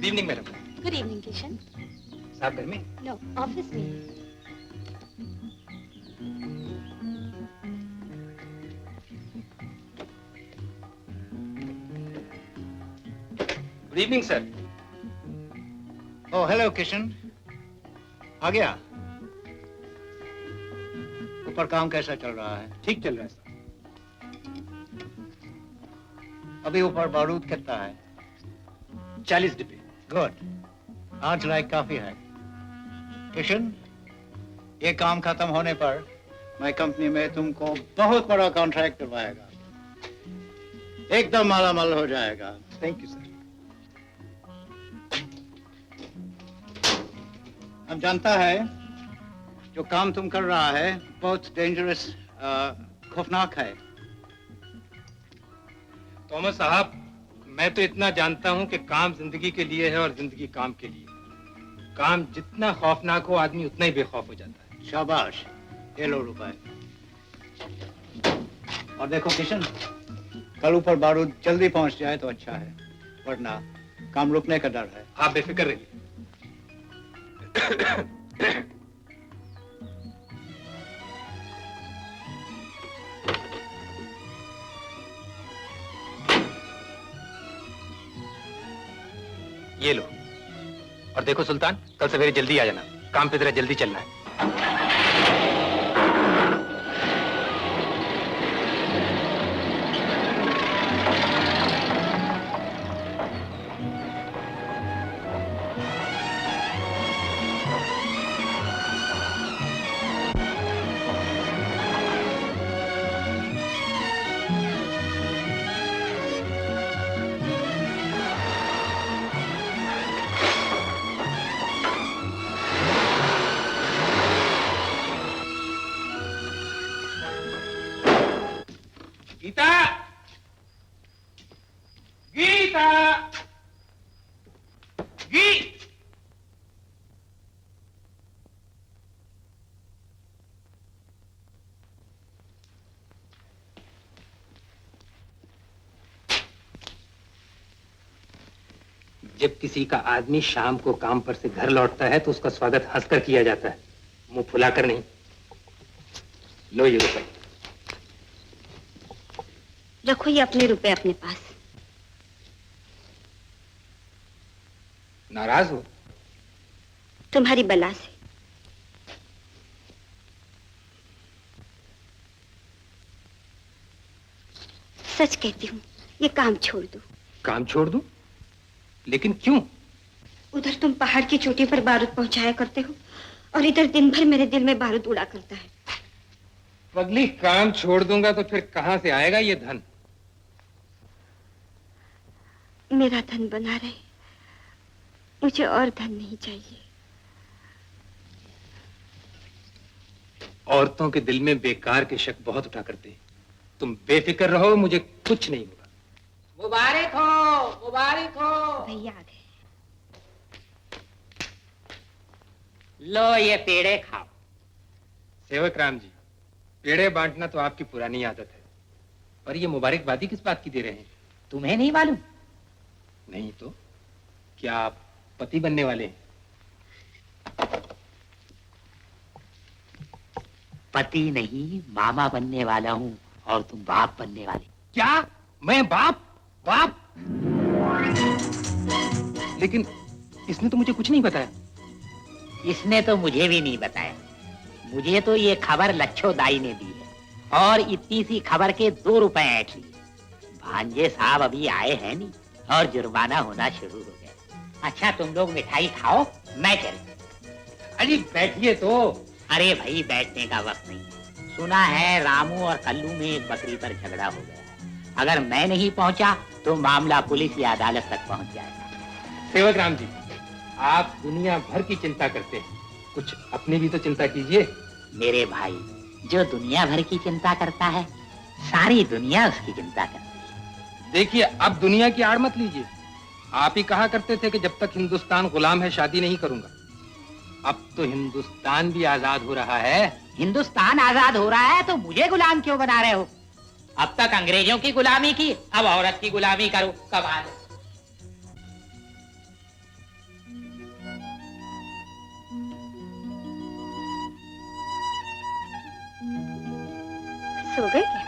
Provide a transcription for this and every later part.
Evening madam. Good evening Kishan. साहब घर में? नो, ऑफिस में। Good evening sir. Oh hello Kishan, आ गया? ऊपर काम कैसा चल रहा है? ठीक चल रहा है सर। अभी ऊपर बारूद कितना है? 40 डिब्बे। गुड, 8 लाख काफी है। किशन, ये काम खत्म होने पर मैं कंपनी में तुमको बहुत बड़ा कॉन्ट्रैक्ट दिलवाएगा, एकदम मालामाल हो जाएगा। Thank you sir. हम जानता है जो काम तुम कर रहा है बहुत डेंजरस, खौफनाक है। थॉमस साहब, मैं तो इतना जानता हूं कि काम जिंदगी के लिए है और जिंदगी काम के लिए। काम जितना खौफनाक हो, आदमी उतना ही बेखौफ हो जाता है। शाबाश, ये लो रुपए। और देखो किशन, कल ऊपर बारूद जल्दी पहुंच जाए तो अच्छा है, वरना काम रुकने का डर है। आप बेफिक्र रहिए। ये लो। और देखो सुल्तान, कल सवेरे जल्दी आ जाना, काम पे जरा जल्दी चलना है। गीता, गीता, जब किसी का आदमी शाम को काम पर से घर लौटता है तो उसका स्वागत हंसकर किया जाता है, मुंह फुलाकर नहीं। लो ये रुपए। रखो ये अपने रुपए अपने पास। नाराज हो? तुम्हारी बला से। सच कहती हूँ, ये काम छोड़ दो। काम छोड़ दूं? लेकिन क्यों? उधर तुम पहाड़ की चोटी पर बारूद पहुंचाया करते हो और इधर दिन भर मेरे दिल में बारूद उड़ा करता है। पगली, काम छोड़ दूंगा तो फिर कहां से आएगा ये धन? मेरा धन बना रहे, मुझे और धन नहीं चाहिए। औरतों के दिल में बेकार के शक बहुत उठा करते हैं। तुम बेफिक्र रहो, मुझे कुछ नहीं होगा। मुबारक हो, मुबारक हो। भैया आ गए। लो ये पेड़े खाओ। सेवक राम जी, पेड़े बांटना तो आपकी पुरानी आदत है, और ये मुबारकबादी किस बात की दे रहे हैं? तुम्हें नहीं मालूम? नहीं तो क्या आप पति बनने वाले हैं? पति नहीं, मामा बनने वाला हूँ और तुम बाप बनने वाले। क्या? मैं बाप? बाप? लेकिन इसने तो मुझे कुछ नहीं बताया। इसने तो मुझे भी नहीं बताया। मुझे तो ये खबर लच्छो दाई ने दी है, और इतनी सी खबर के 2 रुपए ऐंठ लिए। भांजे साहब अभी आए हैं नहीं और जुर्माना होना शुरू हो गया। अच्छा तुम लोग मिठाई खाओ, मैं चलूं। अरे बैठिए तो। अरे भाई बैठने का वक्त नहीं है। सुना है रामू और कल्लू में एक बकरी पर झगड़ा हो गया है। अगर मैं नहीं पहुंचा तो मामला पुलिस या अदालत तक पहुंच जाएगा। सेवक राम जी, आप दुनिया भर की चिंता करते हैं, कुछ अपनी भी तो चिंता कीजिए। मेरे भाई, जो दुनिया भर की चिंता करता है, सारी दुनिया उसकी चिंता करती है। देखिए, अब दुनिया की आड़ मत लीजिए। आप ही कहा करते थे कि जब तक हिंदुस्तान गुलाम है शादी नहीं करूंगा। अब तो हिंदुस्तान भी आजाद हो रहा है। हिंदुस्तान आजाद हो रहा है तो मुझे गुलाम क्यों बना रहे हो? अब तक अंग्रेजों की गुलामी की, अब औरत की गुलामी करो। कमाल। सो गए क्या?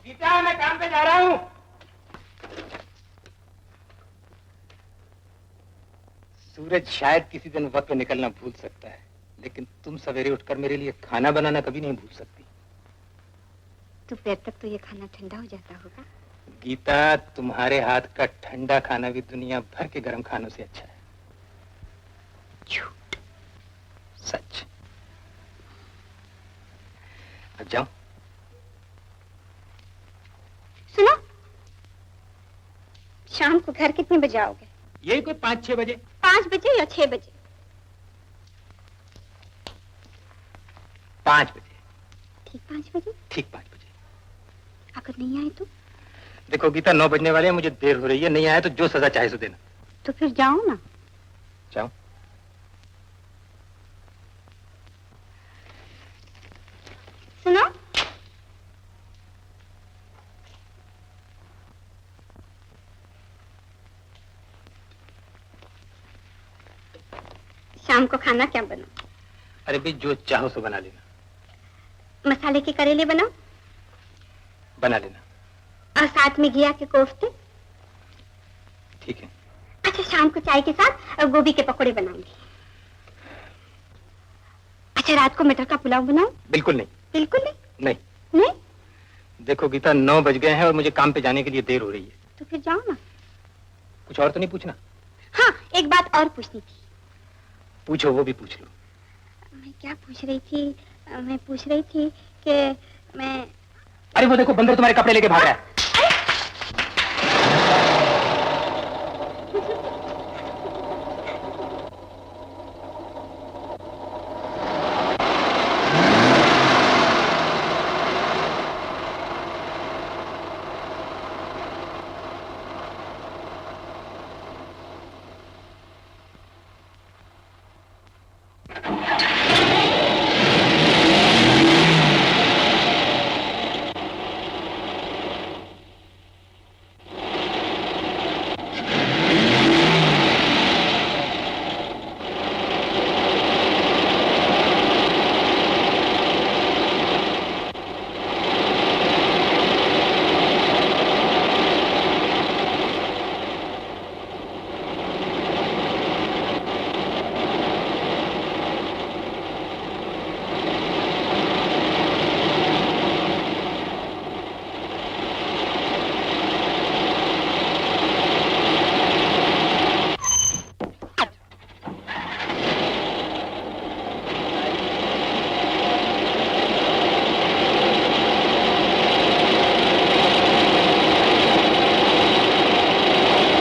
गीता, मैं काम पे जा रहा हूँ। सूरज शायद किसी दिन वक्त पे निकलना भूल सकता है, लेकिन तुम सवेरे उठकर मेरे लिए खाना बनाना कभी नहीं भूल सकती। दोपहर तक तो ये खाना ठंडा हो जाता होगा। गीता, तुम्हारे हाथ का ठंडा खाना भी दुनिया भर के गर्म खानों से अच्छा है। झूठ, सच। अब जाओ। सुनो, शाम को घर कितने बजे आओगे? यही कोई 5-6 बजे। 5 बजे या 6 बजे? 5 बजे। ठीक 5 बजे? ठीक 5 बजे। अगर नहीं आए तो? देखो गीता, 9 बजने वाले हैं, मुझे देर हो रही है। नहीं आया तो जो सजा चाहे सो देना। तो फिर जाओ ना। जाओ। सुनो, शाम को खाना क्या बनाओ? अरे भाई, जो चाहो सो बना लेना। मसाले के करेले बनाओ? बना लेना। और साथ में घिया के कोफ्ते? ठीक है। अच्छा, शाम को चाय के साथ गोभी के पकोड़े बनाऊंगी। अच्छा, रात को मटर का पुलाव बनाओ? बिल्कुल नहीं। बिल्कुल नहीं? नहीं। नहीं? देखो गीता, 9 बज गए हैं और मुझे काम पे जाने के लिए देर हो रही है। तो फिर जाओ ना। कुछ और तो नहीं पूछना? हाँ, एक बात और पूछनी थी। पूछो, वो भी पूछ लो। मैं क्या पूछ रही थी? मैं पूछ रही थी कि मैं... अरे वो देखो, बंदर तुम्हारे कपड़े लेके भाग रहा है।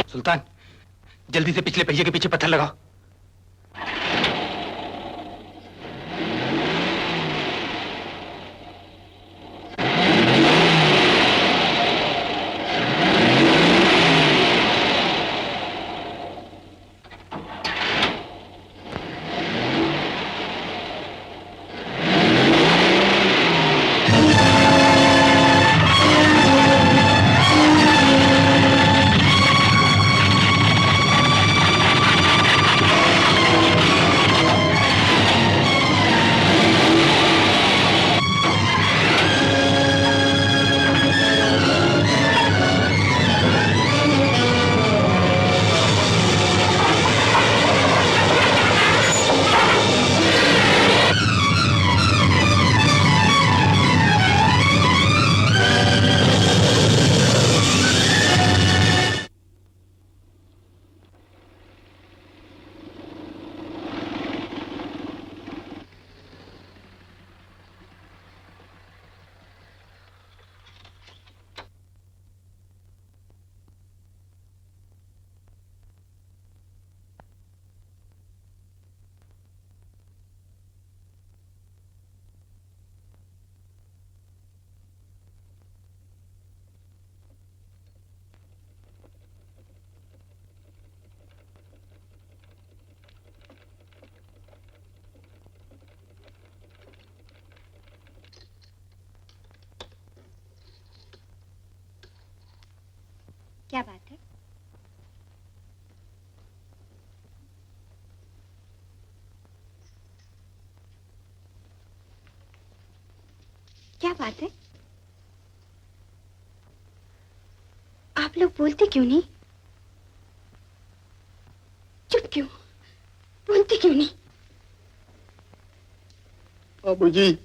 सुल्तान, जल्दी से पिछले पहिए के पीछे पत्थर लगाओ। क्या बात है? आप लोग बोलते क्यों नहीं? चुप क्यों? बोलते क्यों नहीं? बाबूजी,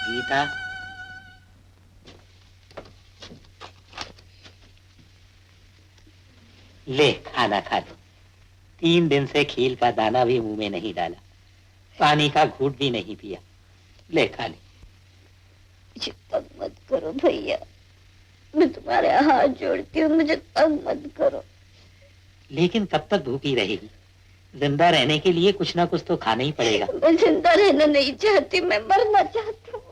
गीता, ले खाना खा लो। 3 दिन से खील का दाना भी मुंह में नहीं डाला, पानी का घूंट भी नहीं पिया। ले खा ले। मुझे तंग मत करो भैया, मैं तुम्हारे हाथ जोड़ती हूँ, मुझे तंग मत करो। लेकिन कब तक भूखी रहेगी? जिंदा रहने के लिए कुछ ना कुछ तो खाना ही पड़ेगा। मैं जिंदा रहना नहीं चाहती, मैं मरना चाहती हूँ।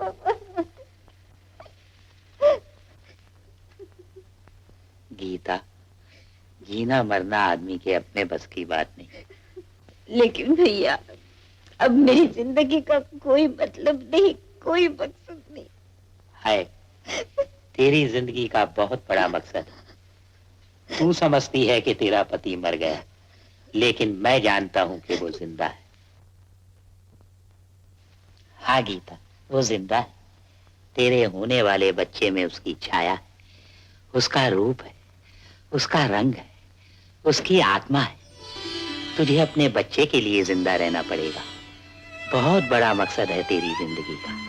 गीता, जीना मरना आदमी के अपने बस की बात नहीं। लेकिन भैया, अब मेरी जिंदगी का कोई मतलब नहीं, कोई मकसद नहीं है। तेरी जिंदगी का बहुत बड़ा मकसद है। तू समझती है कि तेरा पति मर गया, लेकिन मैं जानता हूं कि वो जिंदा है। हाँ गीता, वो जिंदा है। तेरे होने वाले बच्चे में उसकी छाया है, उसका रूप है, उसका रंग है, उसकी आत्मा है। तुझे अपने बच्चे के लिए जिंदा रहना पड़ेगा। बहुत बड़ा मकसद है तेरी जिंदगी का।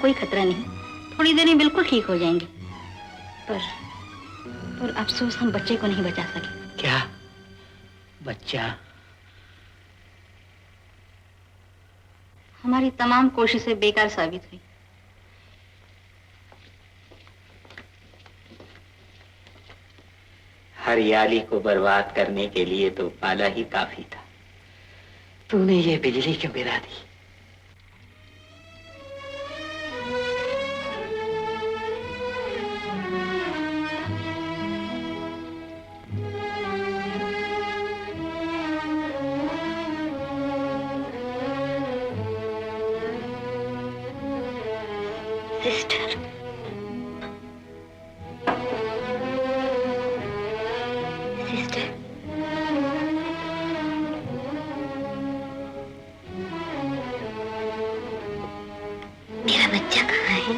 कोई खतरा नहीं, थोड़ी देर में बिल्कुल ठीक हो जाएंगे। पर अफसोस हम बच्चे को नहीं बचा सके। क्या बच्चा? हमारी तमाम कोशिशें बेकार साबित हुई। हरियाली को बर्बाद करने के लिए तो पाला ही काफी था। तूने ये बिजली क्यों गिरा दी? सिस्टर, सिस्टर, मेरा बच्चा कहाँ है?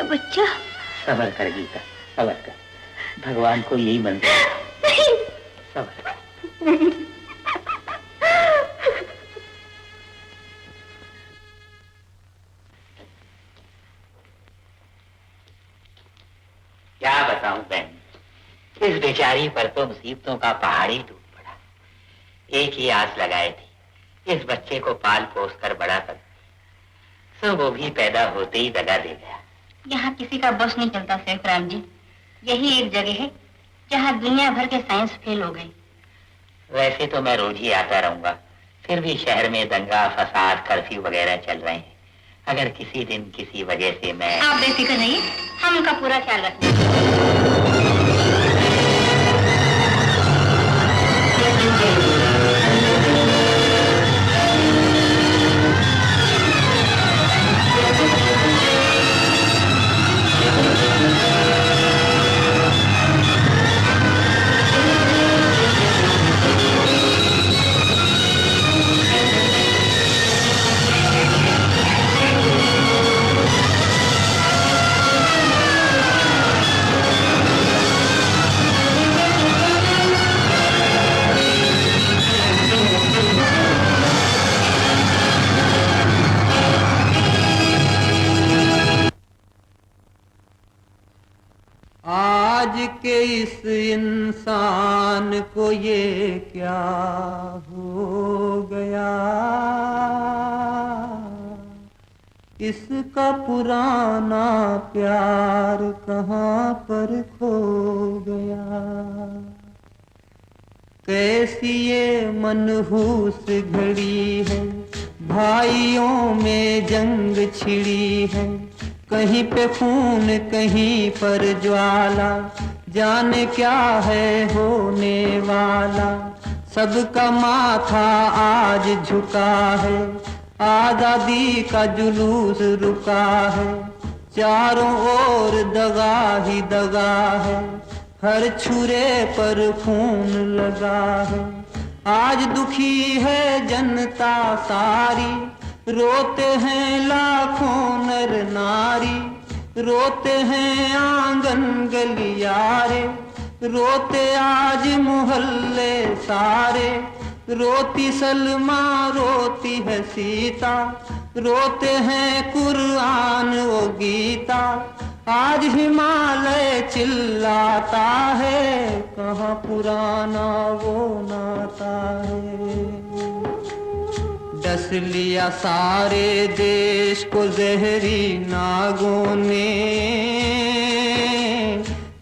मेरा बच्चा। सबर कर गीता, सबर कर। भगवान को यही मंजूर है। सबर कर। क्या बताऊं बहन, इस बेचारी पर तो मुसीबतों का पहाड़ ही टूट पड़ा। एक ही आस लगाए थी, इस बच्चे को पाल पोस कर बड़ा कर, सो वो भी पैदा होते ही दगा दे गया। यहाँ किसी का बस नहीं चलता शेखराम जी। यही एक जगह है जहाँ दुनिया भर के साइंस फेल हो गए। वैसे तो मैं रोज ही आता रहूंगा, फिर भी शहर में दंगा फसाद कर्फ्यू वगैरह चल रहे हैं। अगर किसी दिन किसी वजह से मैं... आप बेफिक्र रहिए, हम उनका पूरा ख्याल रखेंगे। आज के इस इंसान को ये क्या हो गया, इसका पुराना प्यार कहाँ पर खो गया। कैसी ये मनहूस घड़ी है, भाइयों में जंग छिड़ी है। कहीं पे खून कहीं पर ज्वाला, जाने क्या है होने वाला। सबका माथा आज झुका है, आजादी का जुलूस रुका है। चारों ओर दगा ही दगा है, हर छुरे पर खून लगा है। आज दुखी है जनता सारी, रोते हैं लाखों नर नारी। रोते हैं आंगन गलियारे, रोते आज मोहल्ले सारे। रोती सलमा रोती है सीता, रोते हैं कुरान वो गीता। आज हिमालय चिल्लाता है, कहाँ पुराना वो नाता है। डस लिया सारे देश को जहरी नागों ने,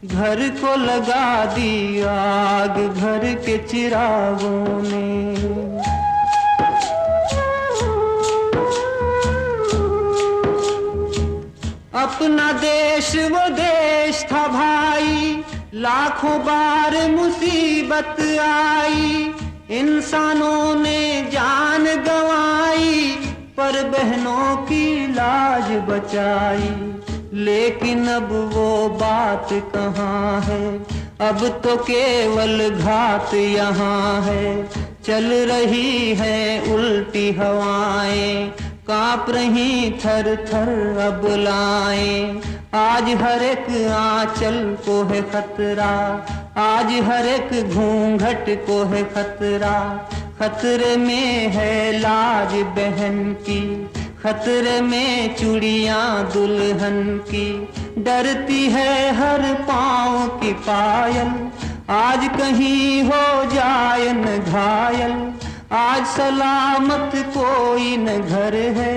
घर को लगा दी आग घर के चिरागों ने। अपना देश वो देश था भाई, लाखों बार मुसीबत आई। इंसानों ने जान गंवाई, पर बहनों की लाज बचाई। लेकिन अब वो बात कहाँ है, अब तो केवल घात यहाँ है। चल रही है उल्टी हवाएं, कांप रही थर थर अबलाएं। आज हर एक आंचल को है खतरा, आज हर एक घूंघट को है खतरा। खतरे में है लाज बहन की, खतरे में चूड़ियां दुल्हन की। डरती है हर पाँव की पायल, आज कहीं हो जाए न घायल। आज सलामत कोई न घर है,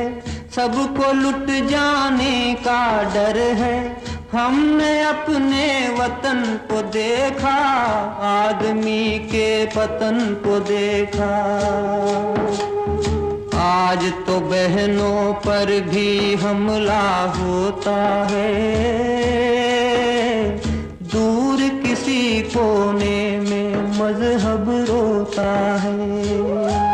सबको लुट जाने का डर है। हमने अपने वतन को देखा, आदमी के पतन को देखा। आज तो बहनों पर भी हमला होता है, दूर किसी कोने में मजहब रोता है।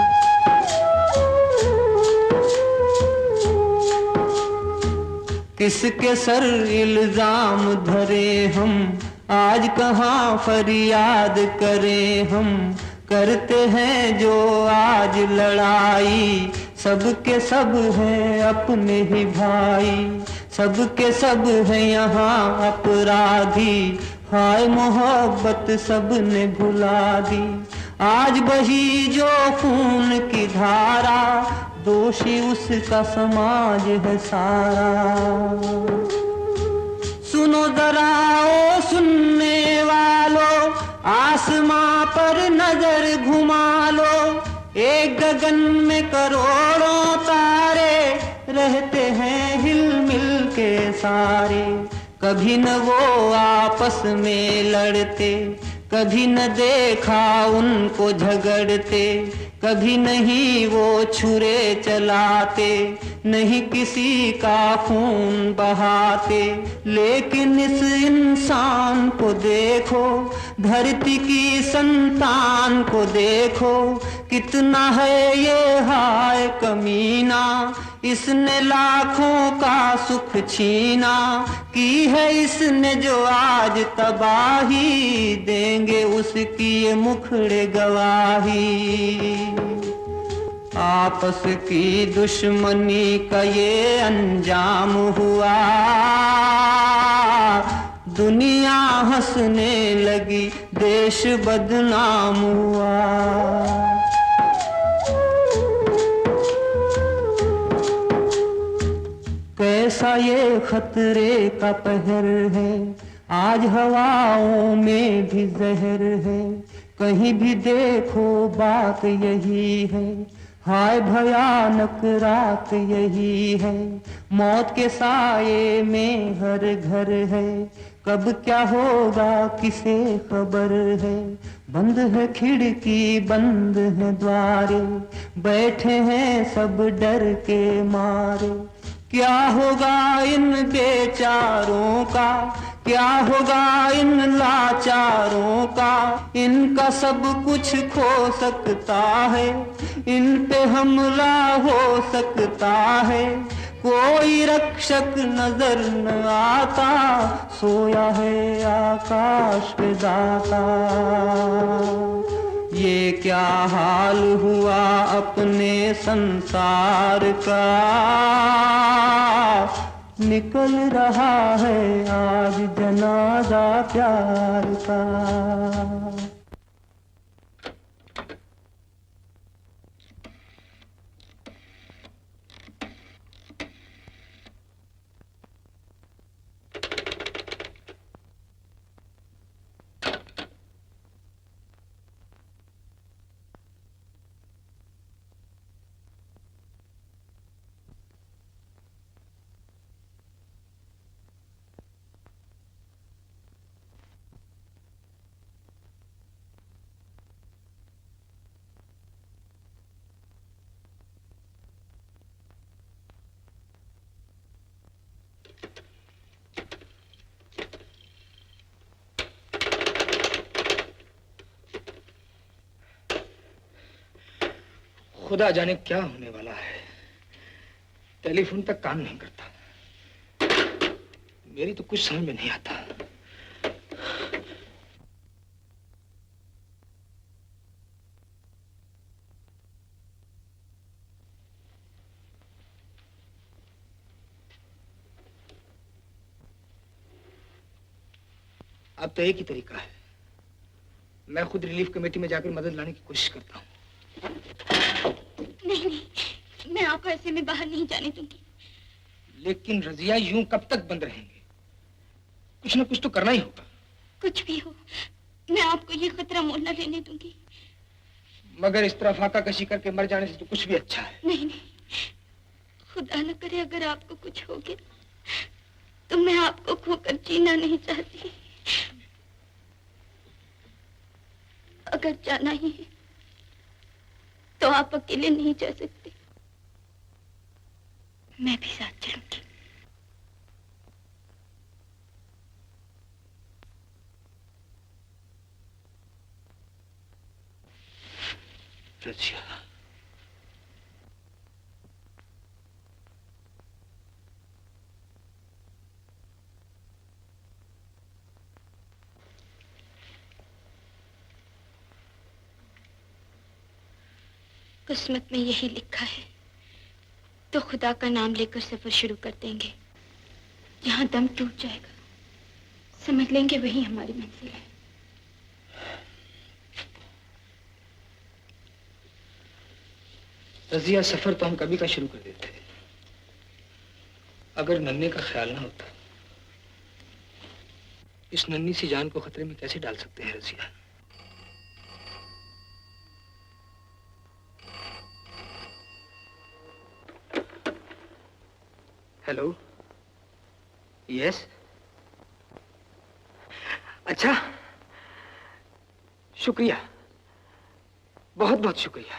किसके सर इल्जाम धरे हम, आज कहाँ फरियाद करें हम। करते हैं जो आज लड़ाई, सबके सब हैं अपने ही भाई, सबके सब हैं यहाँ अपराधी। हाय मोहब्बत सबने भुला दी, आज बही जो खून की धारा, दोषी उसका समाज है सारा। सुनो जरा ओ सुनने वालों, आसमां पर नजर घुमा लो। एक गगन में करोड़ों तारे, रहते हैं हिल मिल के सारे। कभी न वो आपस में लड़ते, कभी न देखा उनको झगड़ते। कभी नहीं वो छुरे चलाते, नहीं किसी का खून बहाते। लेकिन इस इंसान को देखो, धरती की संतान को देखो, कितना है ये हाय कमीना। इसने लाखों का सुख छीना, की है इसने जो आज तबाही। देंगे उसकी ये मुखड़े गवाही। आपस की दुश्मनी का ये अंजाम हुआ, दुनिया हंसने लगी, देश बदनाम हुआ। कैसा ये खतरे का पहर है, आज हवाओं में भी जहर है। कहीं भी देखो बात यही है, हाय भयानक रात यही है। मौत के साये में हर घर है, कब क्या होगा किसे खबर है। बंद है खिड़की बंद है द्वारे, बैठे हैं सब डर के मारे। क्या होगा इन बेचारों का, क्या होगा इन लाचारों का। इनका सब कुछ खो सकता है, इन पे हमला हो सकता है। कोई रक्षक नजर न आता, सोया है आकाश पे दाता। ये क्या हाल हुआ अपने संसार का, निकल रहा है आज जनाजा प्यार का। खुदा जाने क्या होने वाला है। टेलीफोन तक काम नहीं करता। मेरी तो कुछ समझ में नहीं आता। अब तो एक ही तरीका है, मैं खुद रिलीफ कमेटी में जाकर मदद लाने की कोशिश करता हूँ। नहीं, मैं आपको ऐसे में बाहर नहीं जाने दूंगी। लेकिन रजिया, यूं कब तक बंद रहेंगे? कुछ ना कुछ तो करना ही होगा। कुछ भी हो, मैं आपको ये खतरा मोल न लेने दूंगी। मगर इस तरह फाका कशी करके मर जाने से तो कुछ भी अच्छा है। नहीं नहीं, खुदा न करे अगर आपको कुछ हो गया तो मैं आपको खोकर जीना नहीं चाहती। अगर जाना ही है तो आप अकेले नहीं जा सकते, मैं भी साथ चलूंगी। रजिया, किस्मत में यही लिखा है तो खुदा का नाम लेकर सफर शुरू कर देंगे। जहां दम टूट जाएगा समझ लेंगे वही हमारी मंजिल है। रजिया, सफर तो हम कभी का शुरू कर देते। अगर नन्हे का ख्याल ना होता, इस नन्ही सी जान को खतरे में कैसे डाल सकते हैं रजिया? हेलो, यस, अच्छा, शुक्रिया, बहुत बहुत शुक्रिया।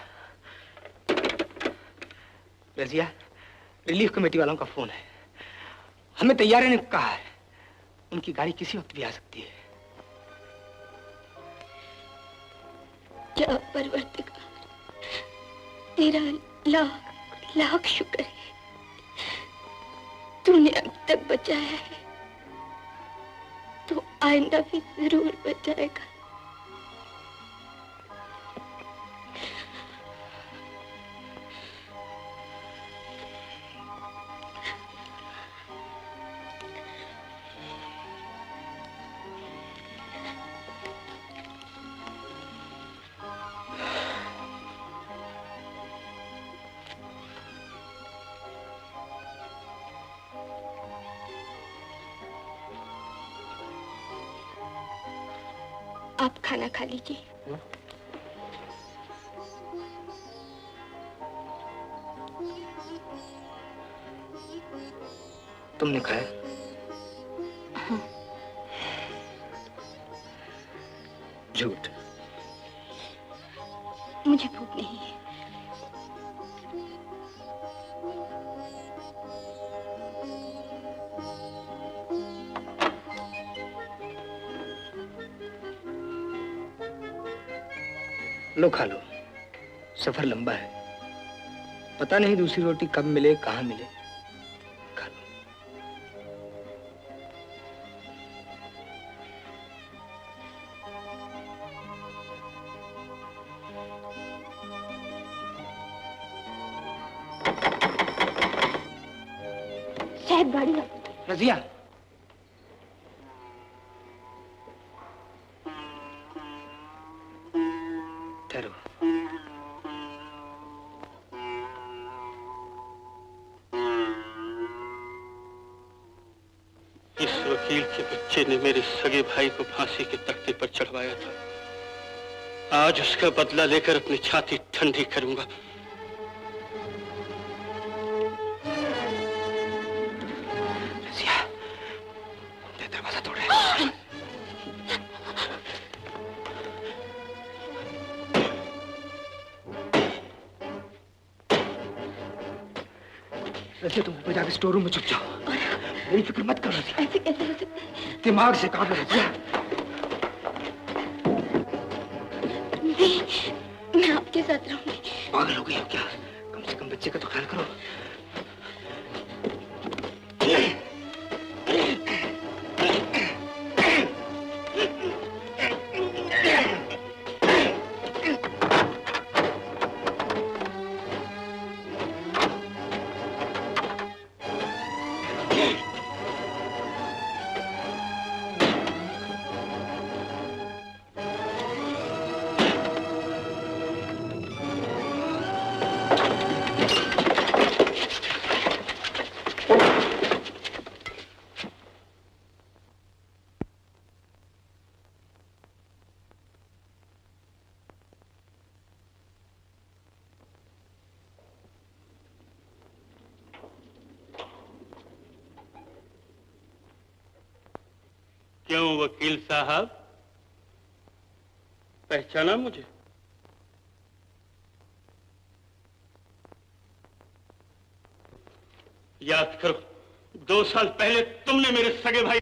रजिया, रिलीफ कमेटी वालों का फोन है, हमें तैयार रहने को कहा है। उनकी गाड़ी किसी वक्त भी आ सकती है। क्या परवरदिगार, तेरा लाख लाख शुक्र है, तूने अब तक बचाया है तो आइंदा भी जरूर बचाएगा। आप खाना खा लीजिए। तुमने खाया? हाँ। झूठ। मुझे भूख नहीं है। लो खा लो, सफर लंबा है, पता नहीं दूसरी रोटी कब मिले कहाँ मिले। खा लो। शायद गाड़ी आ। रजिया, ठहरो। इस वकील के बच्चे ने मेरे सगे भाई को फांसी के तख्ते पर चढ़वाया था। आज उसका बदला लेकर अपनी छाती ठंडी करूंगा। रजिया, दरवाजा तोड़े। रजिया, तुम ऊपर जाकर स्टोर रूम में छुप जाओ। मेरी फिक्र मत करो रजिया। ऐसे कैसे हो सकता है? दिमाग से काम लो रजिया। मैं आपके साथ रहूंगी। पागल हो गई हो क्या? कम से कम बच्चे का तो ख्याल करो। क्यों वकील साहब, पहचाना मुझे? याद करो, 2 साल पहले तुमने मेरे सगे भाई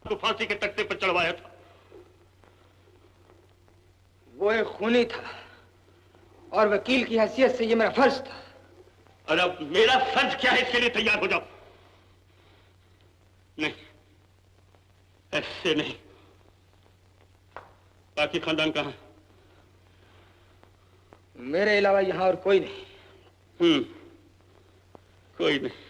को फांसी के तख्ते पर चढ़वाया था। वो एक खूनी था और वकील की हैसियत से ये मेरा फर्ज था। और अब मेरा फर्ज क्या है, इसके लिए तैयार हो जाओ। नहीं, ऐसे नहीं। बाकी खानदान कहाँ है? मेरे अलावा यहाँ और कोई नहीं। कोई नहीं।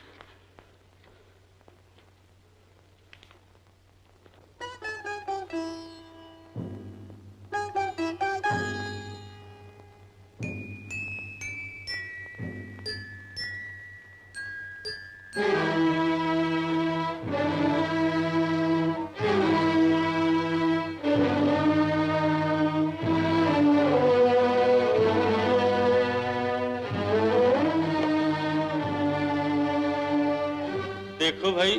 देखो भाई,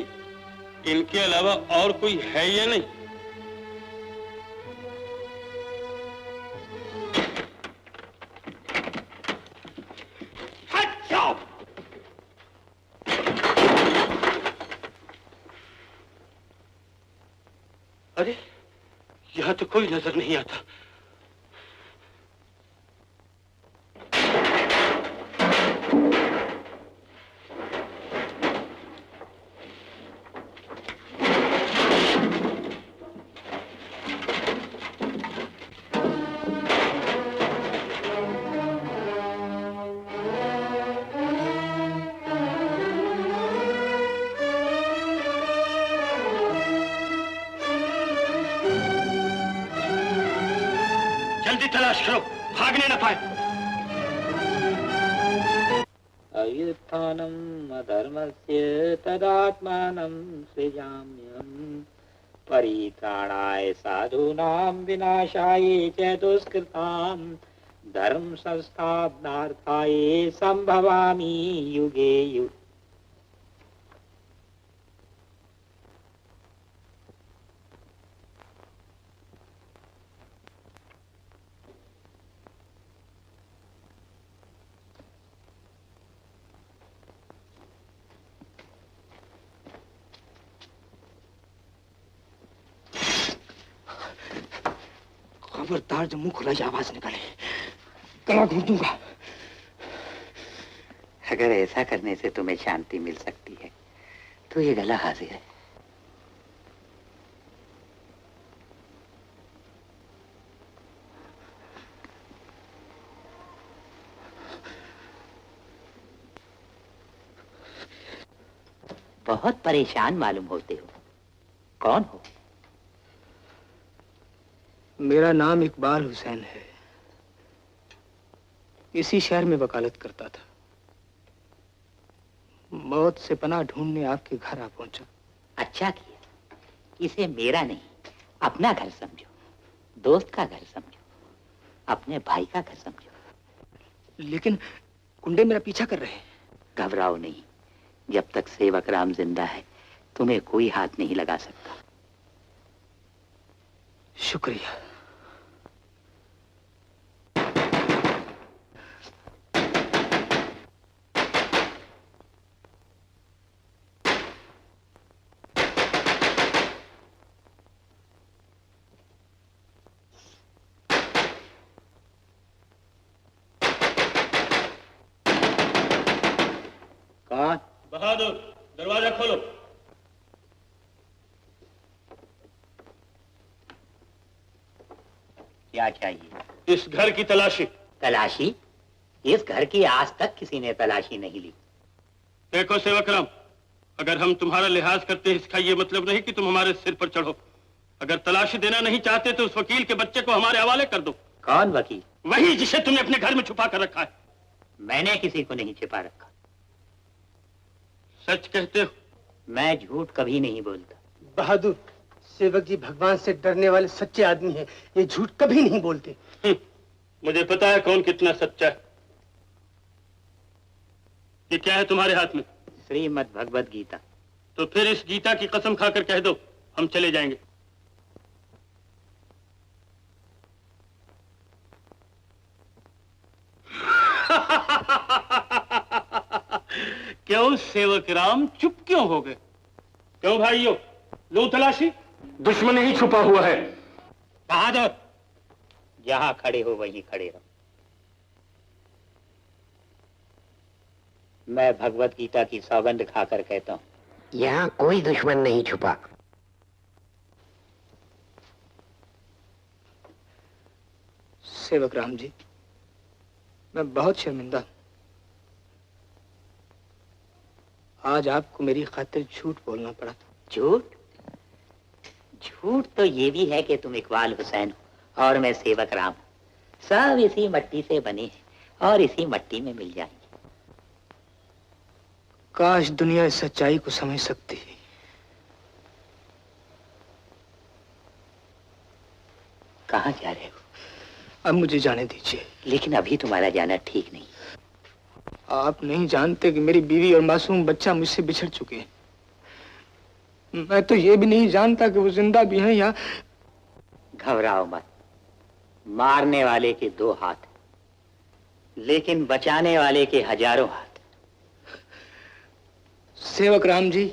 इनके अलावा और कोई है या नहीं? हट जाओ। अरे, यहां तो कोई नजर नहीं आता। जल्दी तलाश करो, भागने न पाए। अयुत्थानम अधर्मस्य तदात्मानं सृजाम्यहम् परित्राणाय साधूनां विनाशाय च दुष्कृतां धर्म संस्थापनार्थाय संभवामि युगे युगे। खबरदार, जब मुंह खुला आवाज निकाले गला घोंट दूंगा। अगर ऐसा करने से तुम्हें शांति मिल सकती है तो ये गला हाजिर है। बहुत परेशान मालूम होते हो, कौन हो? मेरा नाम इकबाल हुसैन है। इसी शहर में वकालत करता था। मौत से पनाह ढूंढने आपके घर आ पहुंचा। अच्छा किया। इसे मेरा नहीं, अपना घर समझो, दोस्त का घर समझो, अपने भाई का घर समझो। लेकिन गुंडे मेरा पीछा कर रहे हैं। घबराओ नहीं, जब तक सेवक राम जिंदा है तुम्हें कोई हाथ नहीं लगा सकता। शुक्रिया। कौन? बहादुर, दरवाजा खोलो। क्या चाहिए? इस घर की तलाशी। तलाशी? इस घर की आज तक किसी ने तलाशी नहीं ली। देखो सेवकराम, अगर हम तुम्हारा लिहाज करते हैं इसका ये मतलब नहीं कि तुम हमारे सिर पर चढ़ो। अगर तलाशी देना नहीं चाहते तो उस वकील के बच्चे को हमारे हवाले कर दो। कौन वकील? वही जिसे तुमने अपने घर में छुपा कर रखा है। मैंने किसी को नहीं छिपा रखा। सच कहते हो? मैं झूठ कभी नहीं बोलता। बहादुर, सेवक जी भगवान से डरने वाले सच्चे आदमी हैं। ये झूठ कभी नहीं बोलते। मुझे पता है कौन कितना सच्चा है। ये क्या है तुम्हारे हाथ में? श्रीमद् भगवद गीता। तो फिर इस गीता की कसम खाकर कह दो, हम चले जाएंगे। क्यों सेवक राम, चुप क्यों हो गए? क्यों भाइयों, लो तलाशी। दुश्मन ही छुपा हुआ है। बहादुर, जहां खड़े हो वहीं खड़े रहो। मैं भगवत गीता की सौगंध खाकर कहता हूं, यहाँ कोई दुश्मन नहीं छुपा। सेवक राम जी, मैं बहुत शर्मिंदा हूं। आज आपको मेरी खातिर झूठ बोलना पड़ा था। झूठ? झूठ तो ये भी है कि तुम इकबाल हुसैन हो और मैं सेवक राम हूं। सब इसी मट्टी से बने हैं और इसी मट्टी में मिल जाएंगे। काश दुनिया इस सच्चाई को समझ सकती है। कहाँ जा रहे हो? अब मुझे जाने दीजिए। लेकिन अभी तुम्हारा जाना ठीक नहीं। आप नहीं जानते कि मेरी बीवी और मासूम बच्चा मुझसे बिछड़ चुके हैं। मैं तो ये भी नहीं जानता कि वो जिंदा भी हैं या। घबराओ मत। मारने वाले के 2 हाथ, लेकिन बचाने वाले के हजारों हाथ। सेवक राम जी,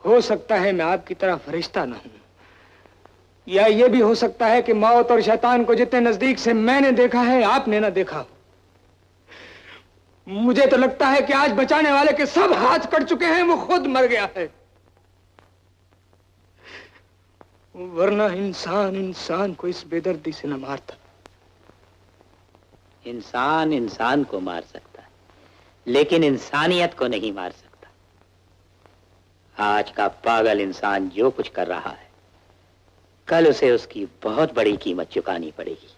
हो सकता है मैं आपकी तरह फरिश्ता ना हूं, या ये भी हो सकता है कि मौत और शैतान को जितने नजदीक से मैंने देखा है आपने ना देखा। मुझे तो लगता है कि आज बचाने वाले के सब हाथ कट चुके हैं, वो खुद मर गया है। वरना इंसान इंसान को इस बेदर्दी से न मारता। इंसान इंसान को मार सकता है, लेकिन इंसानियत को नहीं मार सकता। आज का पागल इंसान जो कुछ कर रहा है, कल उसे उसकी बहुत बड़ी कीमत चुकानी पड़ेगी।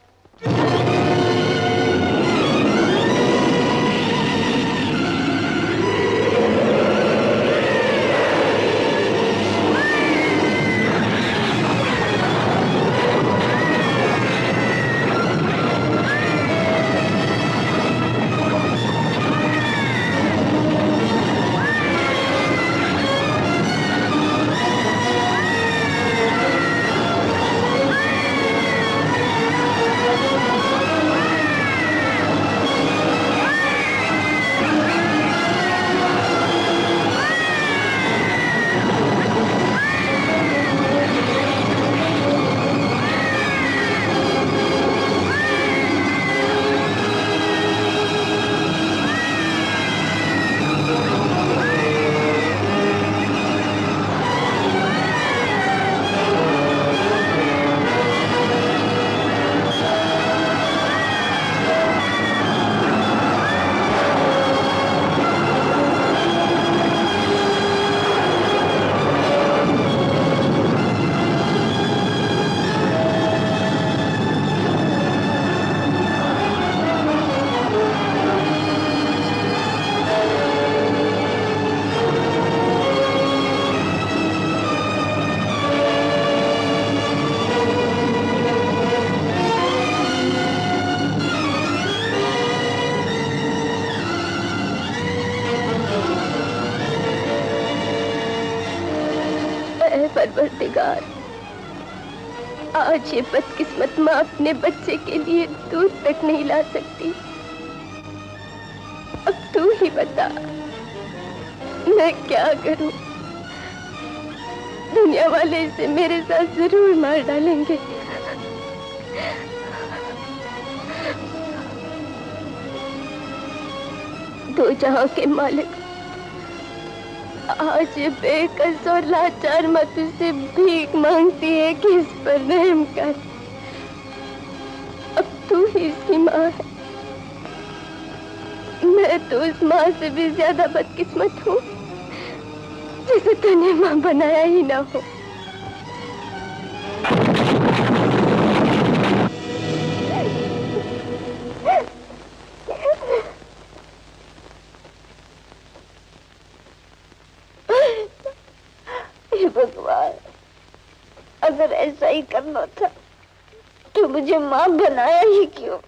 परवरदिगार, आज ये बदकिस्मत माँ अपने बच्चे के लिए दूध तक नहीं ला सकती। अब तू ही बता, मैं क्या करूं? दुनिया वाले इसे मेरे साथ जरूर मार डालेंगे। दो जहां के मालिक, आज ये बेकस और लाचार माँ तुझसे भीख मांगती है कि इस पर रहम कर। अब तू ही इसकी माँ है। मैं तो उस माँ से भी ज्यादा बदकिस्मत हूँ जिसे तूने माँ बनाया ही ना हो। भगवान, अगर ऐसा ही करना था तो मुझे माँ बनाया ही क्यों?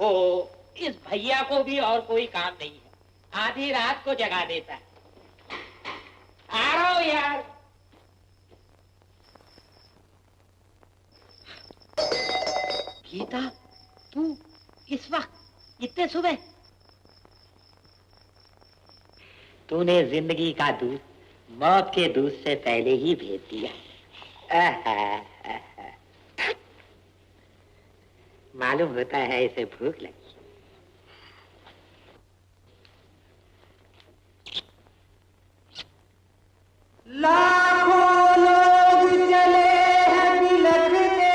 ओहो, इस भैया को भी और कोई काम नहीं है, आधी रात को जगा देता है। आ रहा हूं यार। गीता, तू इस वक्त इतने सुबह? तूने जिंदगी का दूध मौत के दूध से पहले ही भेज दिया। मालूम होता है इसे भूख लगी। लाखों लोग चले हैं बिलखते,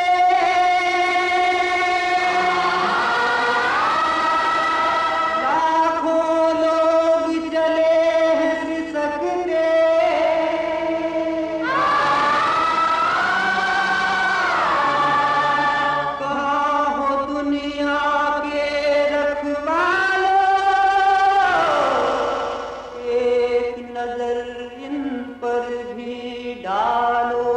लाखों लोग चले हैं सिसकते, कहाँ हो दुनिया के रखवालों, एक नजर इन पर भी डालो।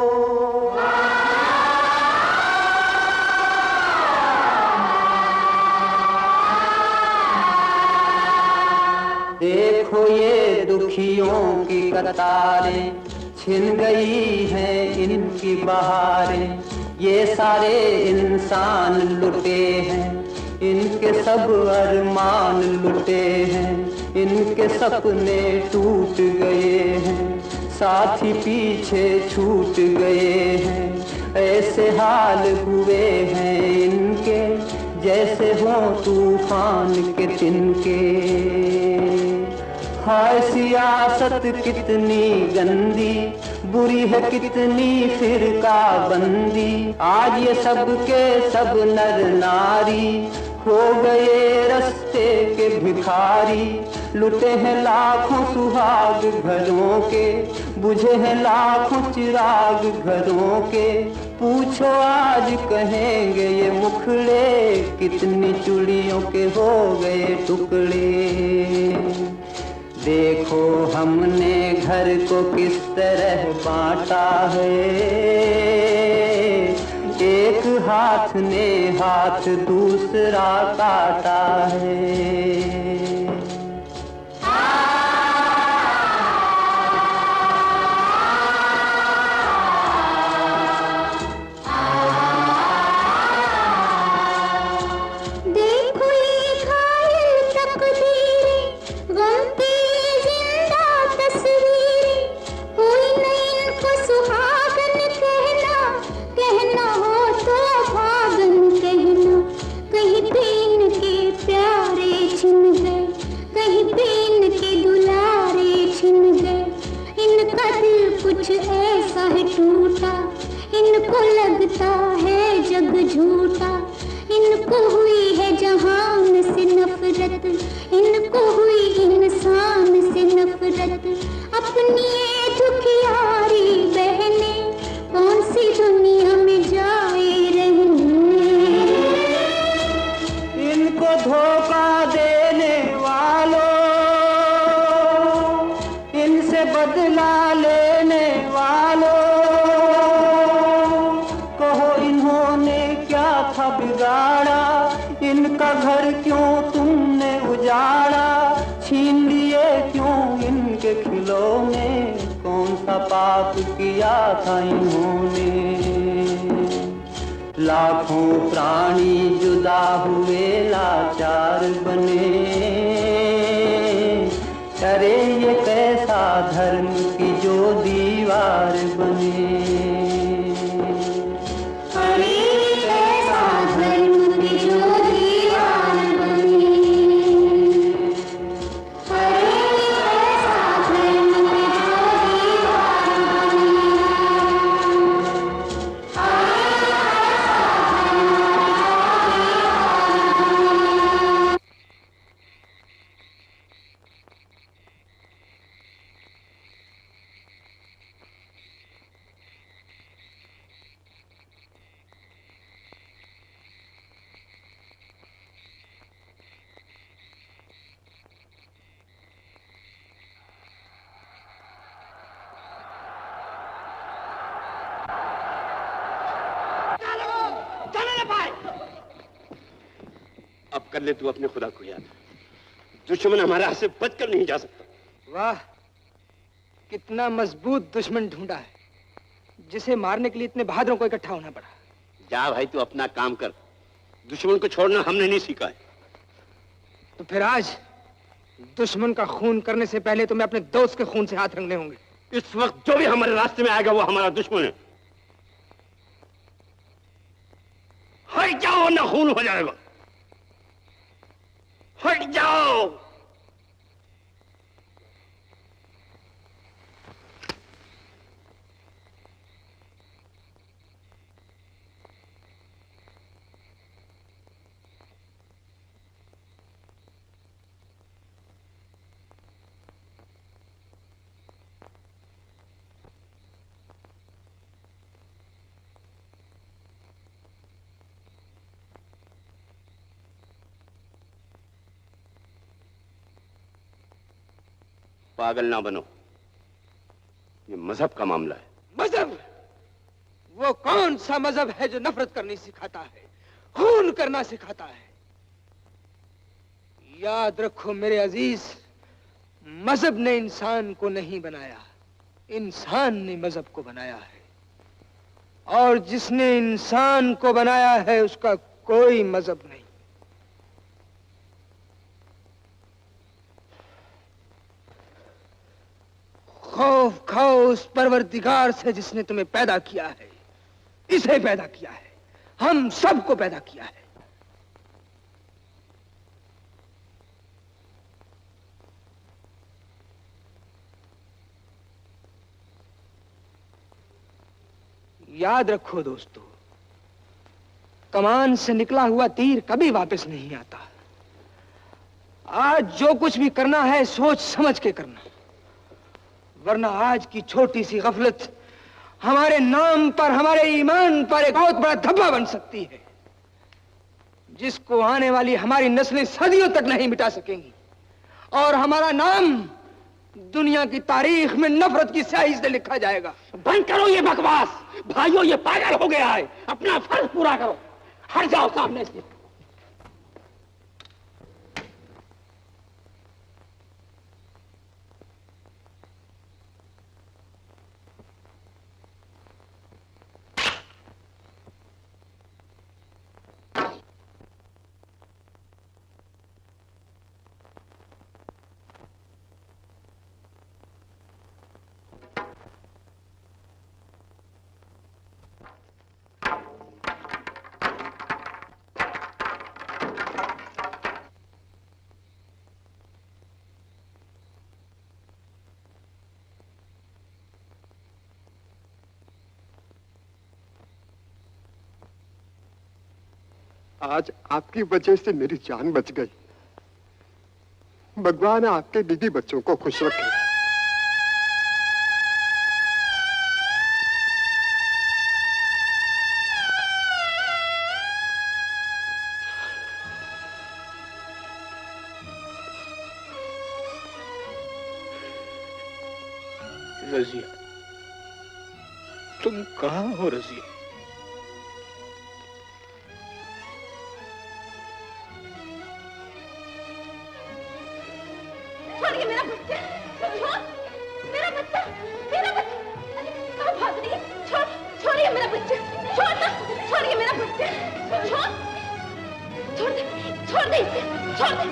देखो ये दुखियों की कतारें, छिन गई हैं इनकी बहारें, ये सारे इंसान लुटे हैं, इनके सब अरमान लुटे हैं, इनके सपने टूट गए हैं, साथी पीछे छूट गए हैं, ऐसे हाल हुए हैं इनके जैसे हो तूफान के तिनके। हाय सियासत कितनी गंदी, बुरी है कितनी फिरका बंदी, आज ये सब के सब नर नारी हो गए रास्ते के भिखारी, लुटे हैं लाखों सुहाग घरों के, बुझे हैं लाखों चिराग घरों के, पूछो आज कहेंगे ये मुखड़े कितनी चूड़ियों के हो गए टुकड़े। देखो हमने घर को किस तरह बांटा है, एक हाथ ने हाथ दूसरा काटा है। कुछ ऐसा है टूटा, इनको लगता है जग झूठा, इनको हुई है जहान से नफरत, इनको हुई इंसान से नफरत, अपनी ये दुखियारी बहने कौन सी दुनिया में जाए रहने। इनको धोखा देने वालों, इनसे बदला लेने वालों, कहो इन्होंने क्या था बिगाड़ा, इनका घर क्यों तुमने उजाड़ा, छीन लिए क्यों इनके खिलौने, कौन सा पाप किया था इन्होंने। लाखों प्राणी जुदा हुए लाचार बने, अरे ये कैसा धर्म की जो दीवार बने, अरे कैसा धर्म की जो दीवार बने, अरे कैसा धर्म की जो दीवार बने, अरे कैसा धर्म की जो दीवार बने। अब कर ले तू अपने खुदा को याद। दुश्मन हमारे हाथ से बचकर नहीं जा सकता। वाह, कितना मजबूत दुश्मन ढूंढा है, जिसे मारने के लिए इतने बहादुरों को इकट्ठा होना पड़ा। जा भाई, तू अपना काम कर। दुश्मन को छोड़ना हमने नहीं सीखा है। तो फिर आज दुश्मन का खून करने से पहले तुम्हें अपने दोस्त के खून से हाथ रंगने होंगे। इस वक्त जो भी हमारे रास्ते में आएगा वो हमारा दुश्मन है। हट जाओ ना खून हो जाएगा। हट जाओ। पागल ना बनो, ये मजहब का मामला है। मजहब? वो कौन सा मजहब है जो नफरत करनी सिखाता है, खून करना सिखाता है? याद रखो मेरे अजीज, मजहब ने इंसान को नहीं बनाया, इंसान ने मजहब को बनाया है। और जिसने इंसान को बनाया है उसका कोई मजहब नहीं। खौफ खाओ उस परवरदिगार से जिसने तुम्हें पैदा किया है, इसे पैदा किया है, हम सबको पैदा किया है। याद रखो दोस्तों, कमान से निकला हुआ तीर कभी वापस नहीं आता। आज जो कुछ भी करना है सोच समझ के करना, वरना आज की छोटी सी गफलत हमारे नाम पर, हमारे ईमान पर एक बहुत बड़ा धब्बा बन सकती है, जिसको आने वाली हमारी नस्लें सदियों तक नहीं मिटा सकेंगी। और हमारा नाम दुनिया की तारीख में नफरत की स्याही से लिखा जाएगा। बंद करो ये बकवास भाइयों, ये पागल हो गया है। अपना फर्ज पूरा करो, हट जाओ सामने से। आज आपकी वजह से मेरी जान बच गई। भगवान आपके बीवी बच्चों को खुश रखे। रजिया, तुम कहाँ हो रजिया? छोड़िए मेरा बच्चा, छोड़ मेरा बच्चा, मेरा बच्चा। अरे कहाँ भाग रही है? छोड़िए मेरा बच्चा, छोड़ ना, छोड़िए मेरा बच्चा, छोड़ दे इसे, छोड़ दे।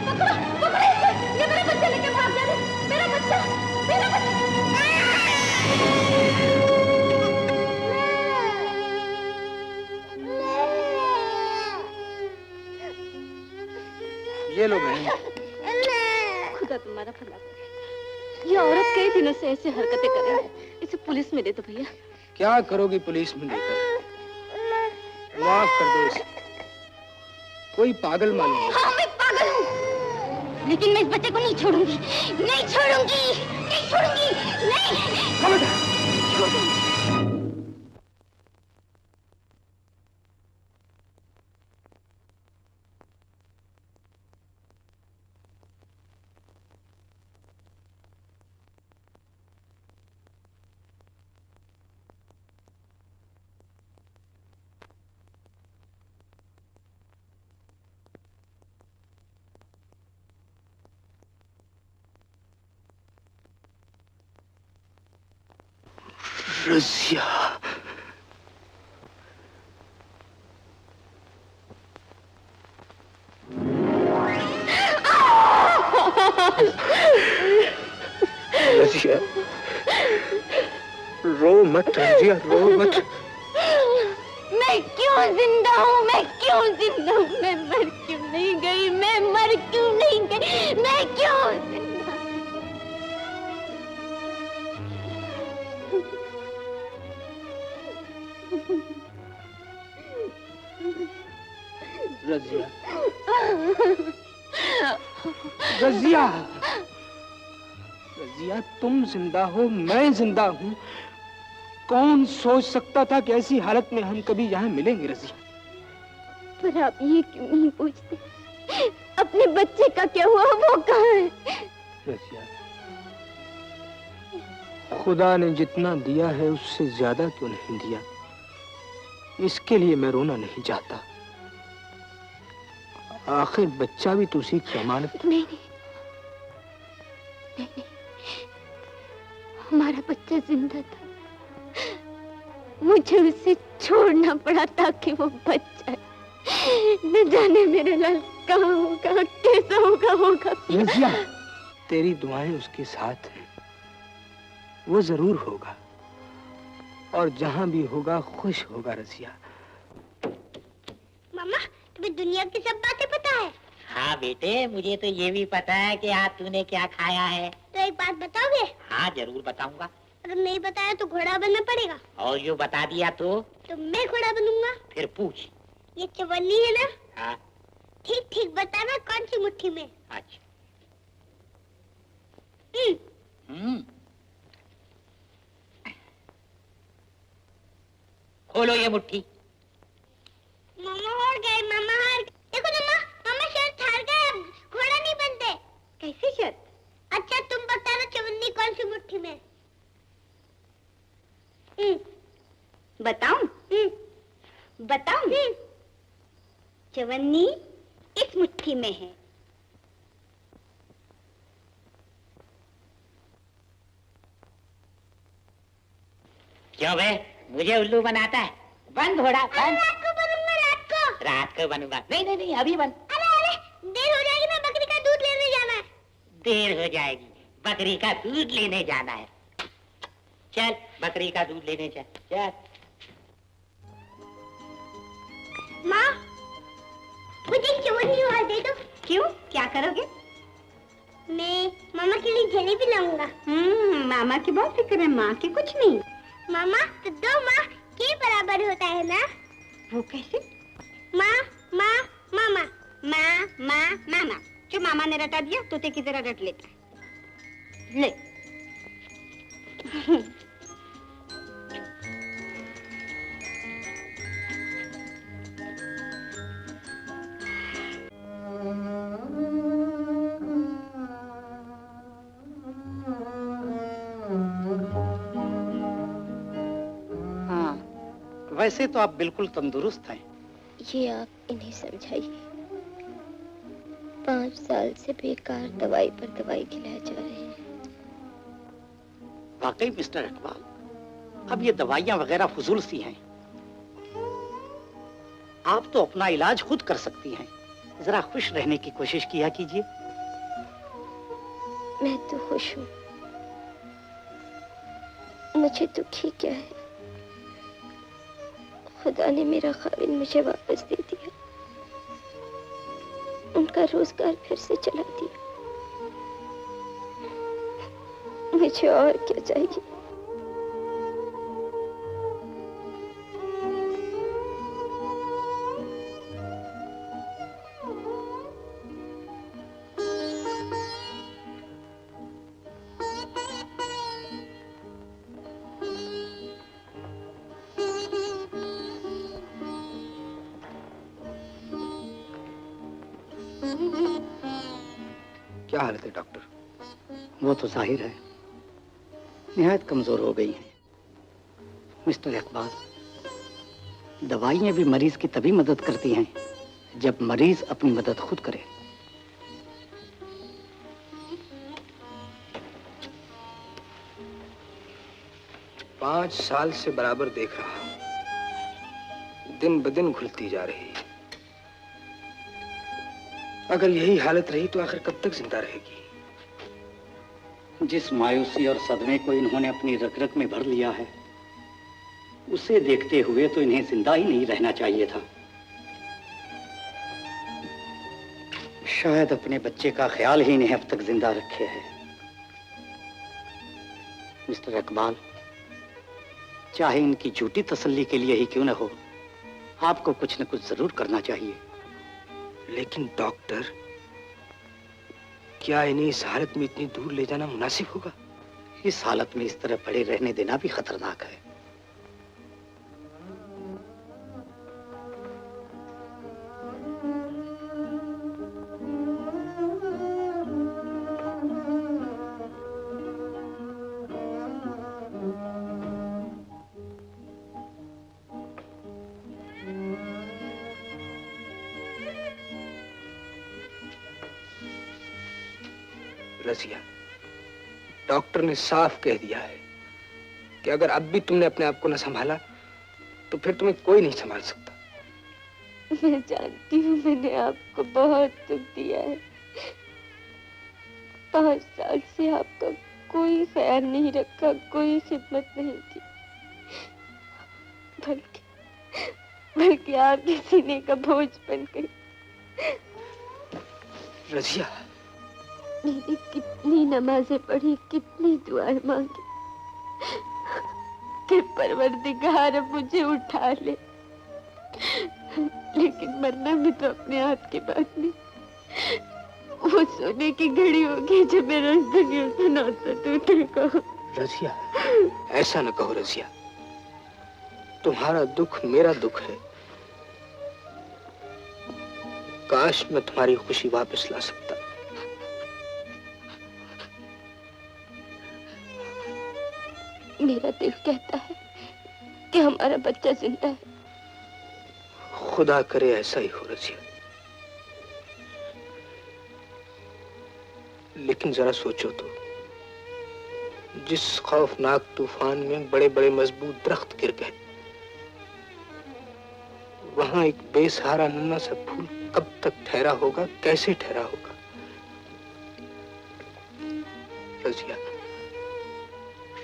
पकड़ो इसे, ये मेरा बच्चा लेके भाग जा रही है। मेरा बच्चा, मेरा बच्चा। ये लो बहन। खुदा तुम्हारा भला करे। ये औरत कई दिनों से ऐसे हरकतें कर रही है। इसे पुलिस में दे दो भैया। क्या करोगी पुलिस में देकर? माफ कर दो इसे, कोई पागल मालूम है। हाँ मैं पागल हूँ, लेकिन मैं इस बच्चे को नहीं छोड़ूंगी, नहीं छोड़ूंगी, नहीं छोड़ूंगी, नहीं। छोड़ दूंगी। रज़िया, रज़िया, रो मत रज़िया, रो मत। मैं क्यों जिंदा हूँ? मैं क्यों जिंदा हूँ? मैं मर क्यों नहीं गई? मैं मर क्यों नहीं गई? मैं क्यों जिंदा? रज़िया, रज़िया, रज़िया, तुम जिंदा हो, मैं जिंदा हूँ। कौन सोच सकता था कि ऐसी हालत में हम कभी यहाँ मिलेंगे रज़िया? पर आप ये क्यों नहीं पूछते? अपने बच्चे का क्या हुआ? वो कहाँ है? रज़िया, खुदा ने जितना दिया है उससे ज्यादा क्यों नहीं दिया? इसके लिए मैं रोना नहीं चाहता। आखिर बच्चा भी तो उसी की अमानत। नहीं, हमारा बच्चा जिंदा था। मुझे उसे छोड़ना पड़ा ताकि वो बच जाए। न जाने मेरा लाल कहाँ होगा, कैसा होगा। रज़िया, तेरी दुआएं उसके साथ हैं। वो जरूर होगा और जहां भी होगा खुश होगा। रज़िया, मामा, तुम्हें दुनिया की सब बातें पता है? हाँ बेटे, मुझे तो ये भी पता है कि आज तूने क्या खाया है। तो एक बात बताओगे? हाँ जरूर बताऊंगा। अगर नहीं बताया तो घोड़ा बनना पड़ेगा। और जो बता दिया तो मैं घोड़ा बनूंगा। फिर पूछ। ये चवन्नी है ना? हाँ। ठीक ठीक बताना कौन सी मुट्ठी में? अच्छा। खोलो ये मुट्ठी। मामा हार गए, मामा हार गए। देखो ना मामा शर्त हार गए, अब घोड़ा नहीं बनते। कैसी शर्त? अच्छा तुम बताना चवन्नी कौन सी मुट्ठी में? बताऊं? बताऊं? चवन्नी इस मुट्ठी में है। क्यों बे, मुझे उल्लू बनाता है? बन घोड़ा बन। रात को बनूंगा, रात को। रात को बनूंगा? नहीं अभी बन। अरे देर हो जाएगी, मैं बकरी का दूध लेने जाना है। देर हो जाएगी, बकरी का दूध लेने जाना है। चल बकरी का दूध लेने चल। माँ, मुझे चवन्नी और दे दो। क्यों? क्या करोगे? मैं मामा के लिए जलेबी लाऊंगा। मामा की बहुत फिक्र है, माँ की कुछ नहीं। मामा तो दो माँ के बराबर होता है ना? वो कैसे? माँ माँ मामा, माँ माँ मामा। जो मामा ने रटा दिया तोते की तरह रट लेता है। ले। वैसे तो आप बिल्कुल तंदुरुस्त हैं। ये आप इन्हें समझाइए। 5 साल से बेकार दवाई पर दवाई खिलाए जा रहे हैं। वाकई मिस्टर इकबाल, अब ये दवाइयां वगैरह फजूल सी हैं। आप तो अपना इलाज खुद कर सकती हैं। जरा खुश रहने की कोशिश किया कीजिए। मैं तो खुश हूँ, मुझे दुखी क्या है? खुदा ने मेरा खाविंद मुझे वापस दे दिया, उनका रोजगार फिर से चला दिया। मुझे और क्या चाहिए? क्या हालत है डॉक्टर? वो तो जाहिर है निहायत कमजोर हो गई हैं। मिस्टर इकबाल, दवाइयां भी मरीज की तभी मदद करती हैं जब मरीज अपनी मदद खुद करे। 5 साल से बराबर देख रहा हूं, दिन ब दिन घुलती जा रही है। अगर यही हालत रही तो आखिर कब तक जिंदा रहेगी? जिस मायूसी और सदमे को इन्होंने अपनी रग-रग में भर लिया है, उसे देखते हुए तो इन्हें जिंदा ही नहीं रहना चाहिए था। शायद अपने बच्चे का ख्याल ही इन्हें अब तक जिंदा रखे है। मिस्टर इकबाल, चाहे इनकी झूठी तसल्ली के लिए ही क्यों न हो, आपको कुछ न कुछ जरूर करना चाहिए। लेकिन डॉक्टर, क्या इन्हें इस हालत में इतनी दूर ले जाना मुनासिब होगा? इस हालत में इस तरह पड़े रहने देना भी खतरनाक है। रजिया, डॉक्टर ने साफ कह दिया है कि अगर अब भी तुमने अपने आप को न संभाला तो फिर तुम्हें कोई नहीं संभाल सकता। मैं जानती हूँ मैंने आपको बहुत दुख दिया है। 5 साल से आपका कोई ख्याल नहीं रखा, कोई खिदमत नहीं की, बल्कि आपके सीने का बोझ बन गई। रजिया, मैंने कितनी नमाजें पढ़ी, कितनी दुआएं मांगी कि परवरदिगार अब मुझे उठा ले, लेकिन मरना भी तो अपने हाथ की बात नहीं। वो सोने की घड़ी होगी जब मेरा इस दुनिया से नाता टूटेगा। रजिया, ऐसा न कहो रजिया, तुम्हारा दुख मेरा दुख है। काश मैं तुम्हारी खुशी वापस ला सकता। मेरा दिल कहता है कि हमारा बच्चा जिंदा है। खुदा करे ऐसा ही हो रजिया, लेकिन जरा सोचो तो, जिस खौफनाक तूफान में बड़े बड़े मजबूत दरख्त गिर गए, वहां एक बेसहारा नन्हा सा फूल कब तक ठहरा होगा, कैसे ठहरा होगा? रजिया,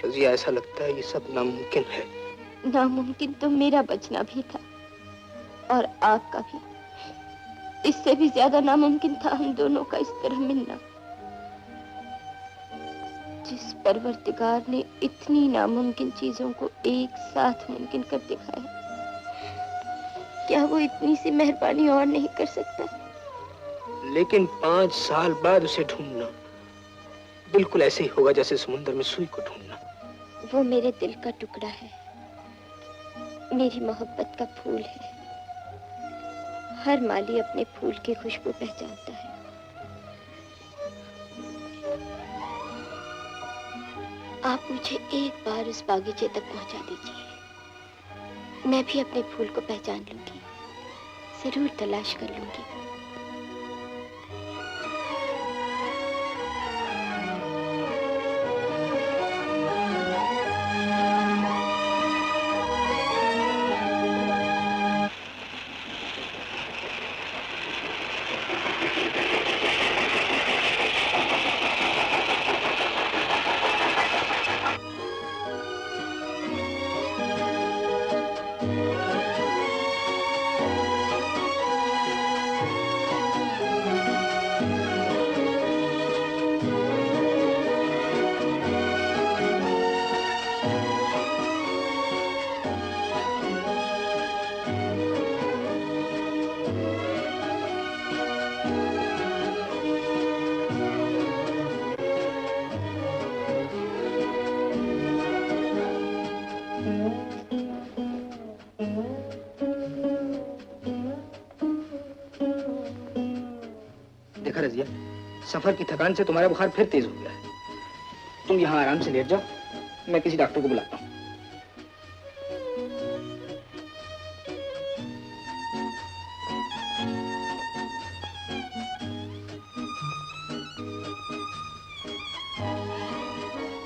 रजिया, ऐसा लगता है ये सब नामुमकिन है। नामुमकिन तो मेरा बचना भी था और आपका भी। इससे भी ज्यादा नामुमकिन था हम दोनों का इस तरह मिलना। जिस परवरदिगार ने इतनी नामुमकिन चीजों को एक साथ मुमकिन कर दिखाया, क्या वो इतनी सी मेहरबानी और नहीं कर सकता? लेकिन 5 साल बाद उसे ढूंढना बिल्कुल ऐसे ही होगा जैसे समुद्र में सुई को ढूंढना। वो मेरे दिल का टुकड़ा है, मेरी मोहब्बत का फूल है। हर माली अपने फूल की खुशबू पहचानता है। आप मुझे एक बार उस बागीचे तक पहुंचा दीजिए, मैं भी अपने फूल को पहचान लूंगी, जरूर तलाश कर लूंगी। देखा रजिया, सफर की थकान से तुम्हारा बुखार फिर तेज हो गया है। तुम यहाँ आराम से लेट जाओ, मैं किसी डॉक्टर को बुलाता हूँ।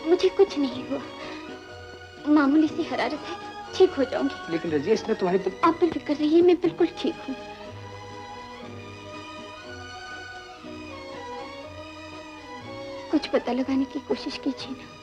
मुझे कुछ नहीं हुआ, मामूली सी हरारत है, ठीक हो जाऊंगी। लेकिन रजिया, इसने तुम्हारी आप बेफिक्र रहिए, मैं बिल्कुल ठीक हूँ। कुछ पता लगाने की कोशिश कीजिए ना।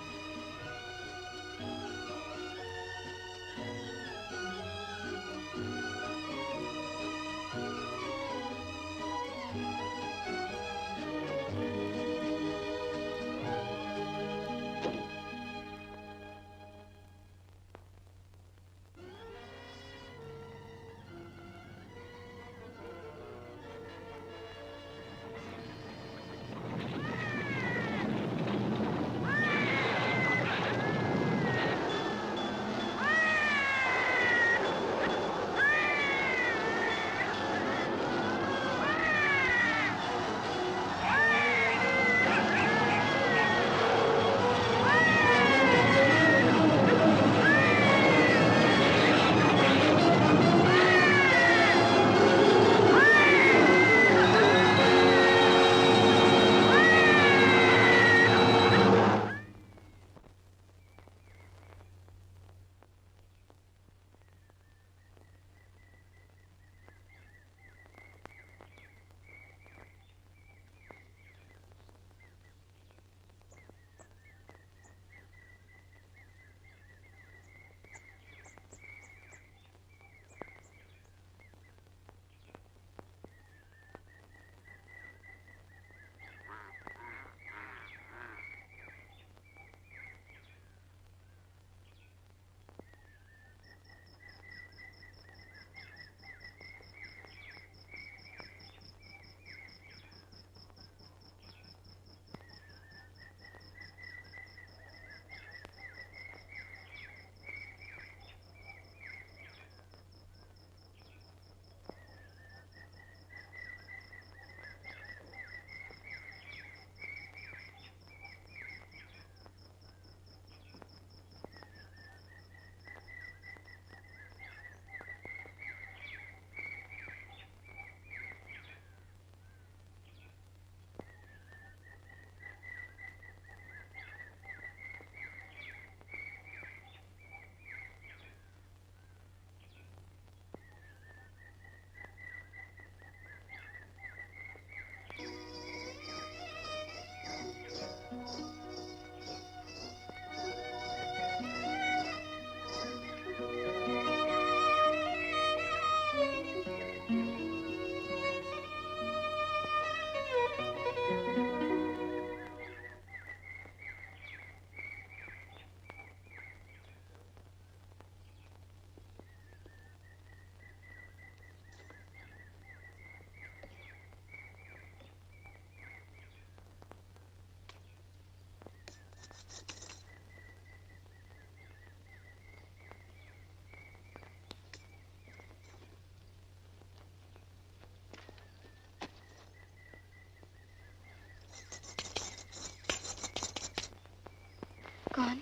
कौन?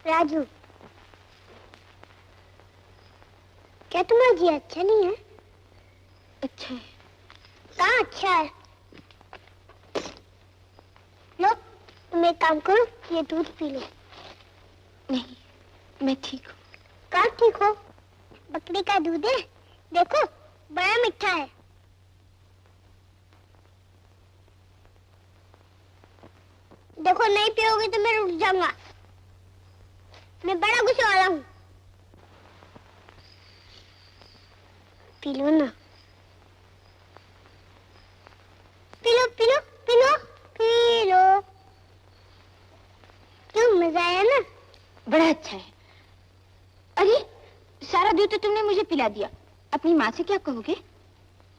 राजू। क्या तुम्हारा जी अच्छा नहीं है? अच्छा है। कहाँ अच्छा है? लो, तुम एक काम करो, ये दूध पी लो। नहीं, मैं ठीक हूँ। कहाँ ठीक हो? बकरी का दूध है, देखो बड़ा मीठा है। देखो नहीं पियोगे तो मैं रुक जाऊंगा। मैं बड़ा गुस्से वाला हूँ। पी लो ना। P low P low P low P low. क्यों, मजा आया ना? बड़ा अच्छा है। अरे सारा दूध तो तुमने मुझे पिला दिया, अपनी माँ से क्या कहोगे?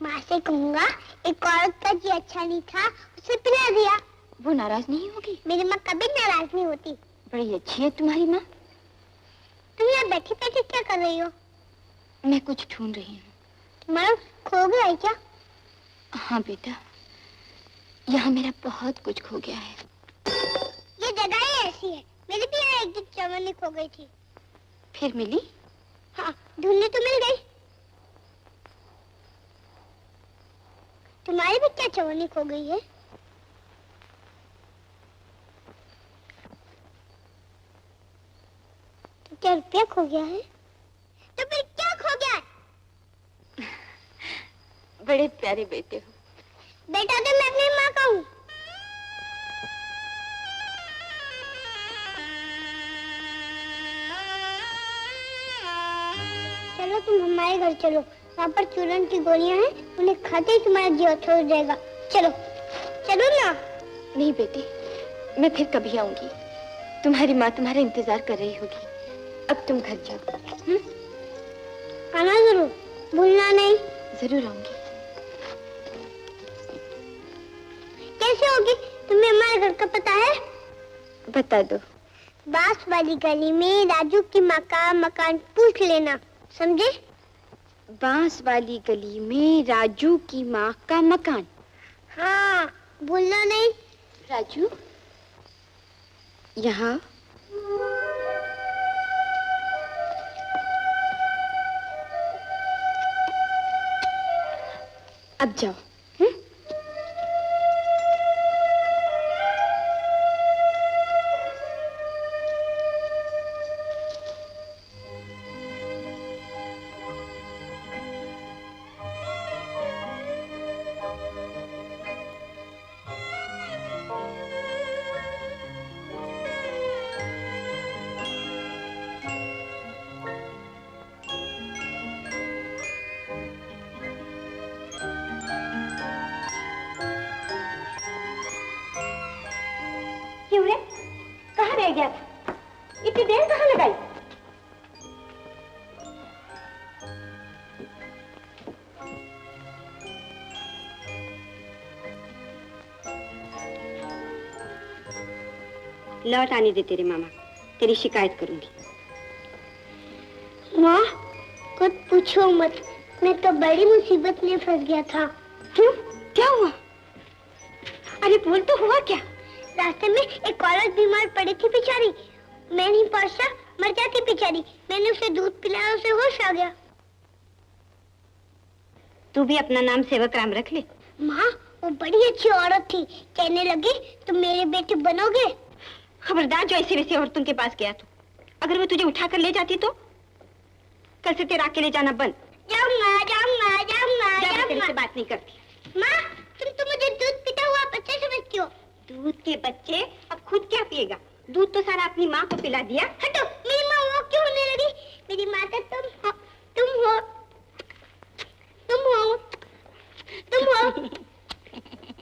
माँ से कहूँगा एक औरत का जी अच्छा नहीं था, उसे पिला दिया। वो नाराज नहीं होगी? मेरी माँ कभी नाराज नहीं होती। बड़ी अच्छी है तुम्हारी माँ। तुम यहाँ बैठी बैठी क्या कर रही हो? मैं कुछ ढूंढ रही हूँ। तुम्हारा खो गया है क्या? हाँ बेटा, यहाँ मेरा बहुत कुछ खो गया है। ये जगह ही ऐसी है, मेरी भी यहाँ एक दिन चवन्नी खो गई थी। फिर मिली? हाँ, ढूंढने तो मिल गई। तुम्हारी भी क्या चवन्नी खो गई है? तो क्या मेरा रुपया खो गया है। तो फिर क्या खो गया है? बड़े प्यारे बेटे हो। बेटा तो मैं अपनी माँ का हूँ। चलो तुम हमारे घर चलो, वहाँ पर चूरन की गोलियाँ हैं, उन्हें खाते ही तुम्हारा जीव छोड़ जाएगा। चलो चलो ना। नहीं बेटे, मैं फिर कभी आऊंगी। तुम्हारी माँ तुम्हारा इंतजार कर रही होगी। अब तुम घर जाओ। आना जरूर, भूलना नहीं। जरूर आऊंगी। कैसे होगी? तुम्हें हमारे घर का पता है? बता दो। बांस वाली गली में राजू की माँ का मकान पूछ लेना, समझे? बांस वाली गली में राजू की माँ का मकान। हाँ, भूलना नहीं। राजू, यहाँ अब जाओ। क्यों रे? कहाँ रह गया? इतनी देर कहाँ लगाई? लौट आने दे तेरे मामा, तेरी शिकायत करूंगी। माँ, कुछ पूछो मत, मैं तो बड़ी मुसीबत में फंस गया था। क्यों? क्या हुआ? अरे बोल तो, हुआ क्या? रास्ते में एक औरत बीमार पड़ी थी बेचारी। मैं नहीं पहुंचा, मर जाती बेचारी। मैंने उसे दूध पिलाया, उसे होश आ गया। तू भी अपना नाम सेवक राम रख ले। माँ, वो बड़ी अच्छी औरत थी, कहने लगी तुम मेरे बेटे बनोगे। खबरदार जो ऐसी वैसी औरतों के पास गया तो, अगर वो तुझे उठा कर ले जाती तो कल से तेरा अकेले जाना बंद। जाऊंगा जाऊंगा जाऊंगा तेरे से जाऊंगा। बात नहीं करती। माँ, तुम तो मुझे दूध पीता हुआ बच्चा समझती हो। दूध के बच्चे अब खुद क्या पिएगा? दूध तो सारा अपनी माँ को पिला दिया। हटो, मेरी माँ वो क्यों होने लगी? मेरी माँ तो तुम हो, तुम हो, तुम हो, तुम हो,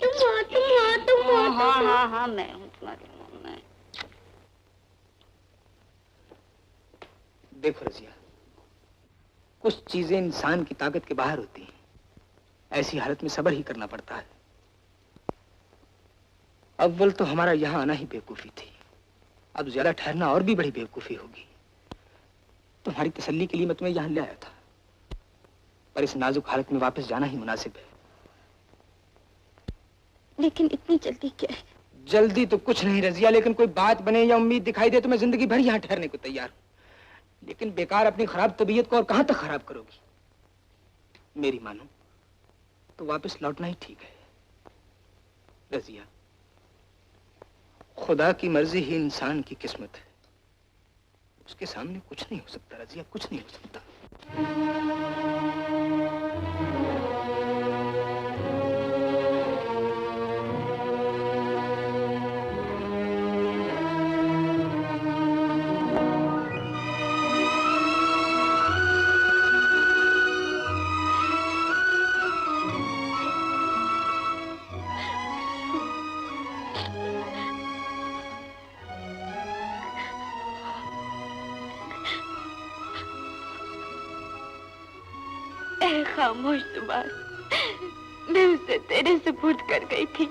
तुम हो, तुम हो, तुम हो। हाँ हाँ हाँ, मैं हूँ तुम्हारी माँ। देखो रजिया, कुछ चीजें इंसान की ताकत के बाहर होती हैं। ऐसी हालत में सब्र ही करना पड़ता है। अव्वल तो हमारा यहाँ आना ही बेवकूफी थी, अब ज्यादा ठहरना और भी बड़ी बेवकूफी होगी। तुम्हारी तसल्ली के लिए मैं तुम्हें यहाँ ले आया था, पर इस नाजुक हालत में वापस जाना ही मुनासिब है। लेकिन इतनी जल्दी क्या है? जल्दी तो कुछ नहीं रजिया, लेकिन कोई बात बने या उम्मीद दिखाई दे तो मैं जिंदगी भर यहाँ ठहरने को तैयार हूँ। लेकिन बेकार अपनी खराब तबीयत को और कहां तक खराब करोगी? मेरी मानो तो वापस लौटना ही ठीक है। रजिया, खुदा की मर्जी ही इंसान की किस्मत है, उसके सामने कुछ नहीं हो सकता रजिया, कुछ नहीं हो सकता। खामोश तुम्हार, मैं उसे तेरे सुपुर्द कर गई थी।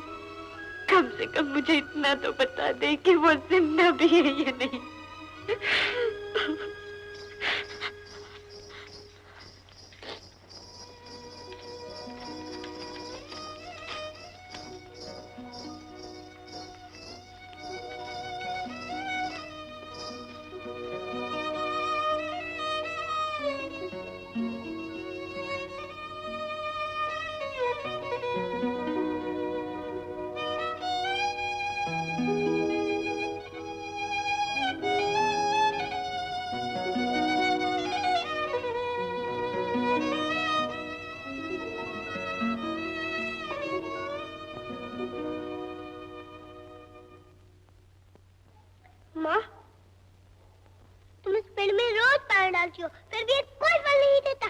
कम से कम मुझे इतना तो बता दे कि वो जिंदा भी है या नहीं। मारती हो, फिर भी कोई फल नहीं देता।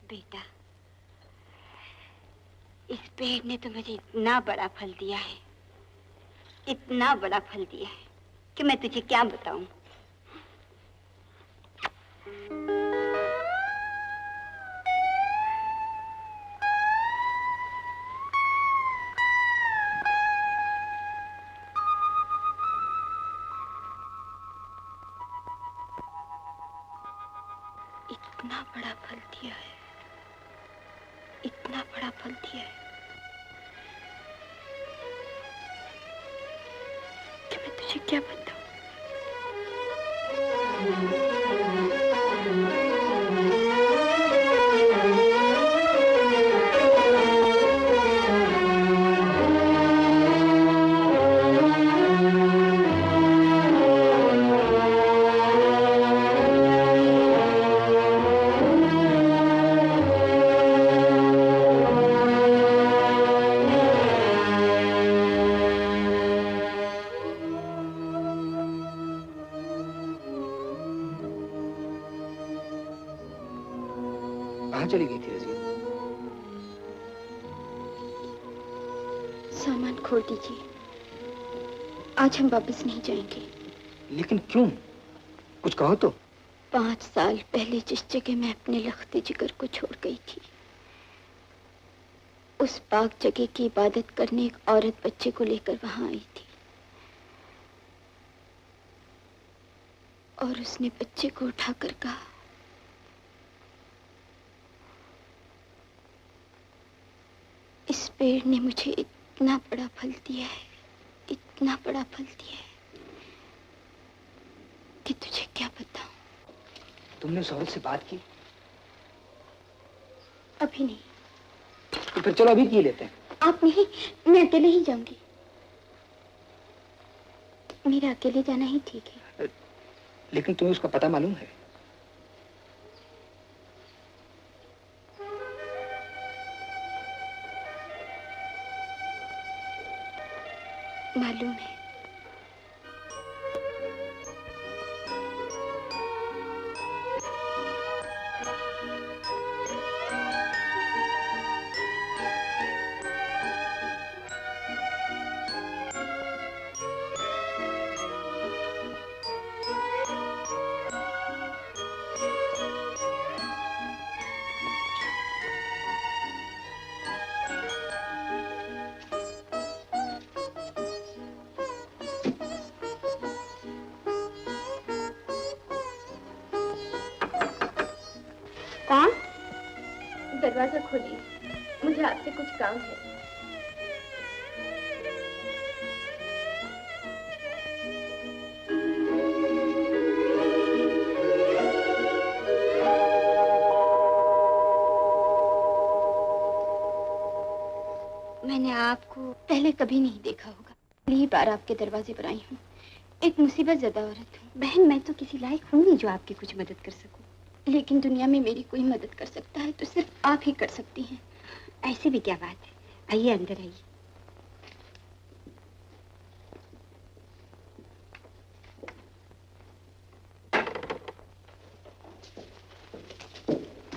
बेटा, इस पेड़ ने तो मुझे इतना बड़ा फल दिया है, इतना बड़ा फल दिया है कि मैं तुझे क्या बताऊं। इतना बड़ा फल दिया है, इतना बड़ा फल दिया है कि मैं तुझे क्या बताऊं। कहाँ चली गई थी रज़िया? सामान खोल दीजिए, आज हम वापस नहीं जाएंगे। लेकिन क्यों? कुछ कहो तो। 5 साल पहले जिस जगह मैं अपने लख्ते जिगर को छोड़ गई थी, उस पाक जगह की इबादत करने एक औरत बच्चे को लेकर वहां आई थी और उसने बच्चे को उठाकर कहा, इस पेड़ ने मुझे इतना बड़ा फल दिया है, इतना बड़ा फल दिया है कि तुझे क्या बताऊं। तुमने उस औरत से बात की? अभी नहीं। तो फिर चलो अभी पी लेते हैं। आप नहीं, मैं अकेले ही जाऊंगी। मेरा अकेले जाना ही ठीक है। लेकिन तुम्हें उसका पता मालूम है? मालूम है। कौन? दरवाजा खोलिए, मुझे आपसे कुछ काम है। मैंने आपको पहले कभी नहीं देखा होगा, पहली बार आपके दरवाजे पर आई हूँ। एक मुसीबत ज़दा औरत हूँ। बहन, मैं तो किसी लायक हूँ नहीं जो आपकी कुछ मदद कर सकूं। लेकिन दुनिया में मेरी कोई मदद कर सकता है तो सिर्फ आप ही कर सकती हैं। ऐसी भी क्या बात है? आइए अंदर आइए।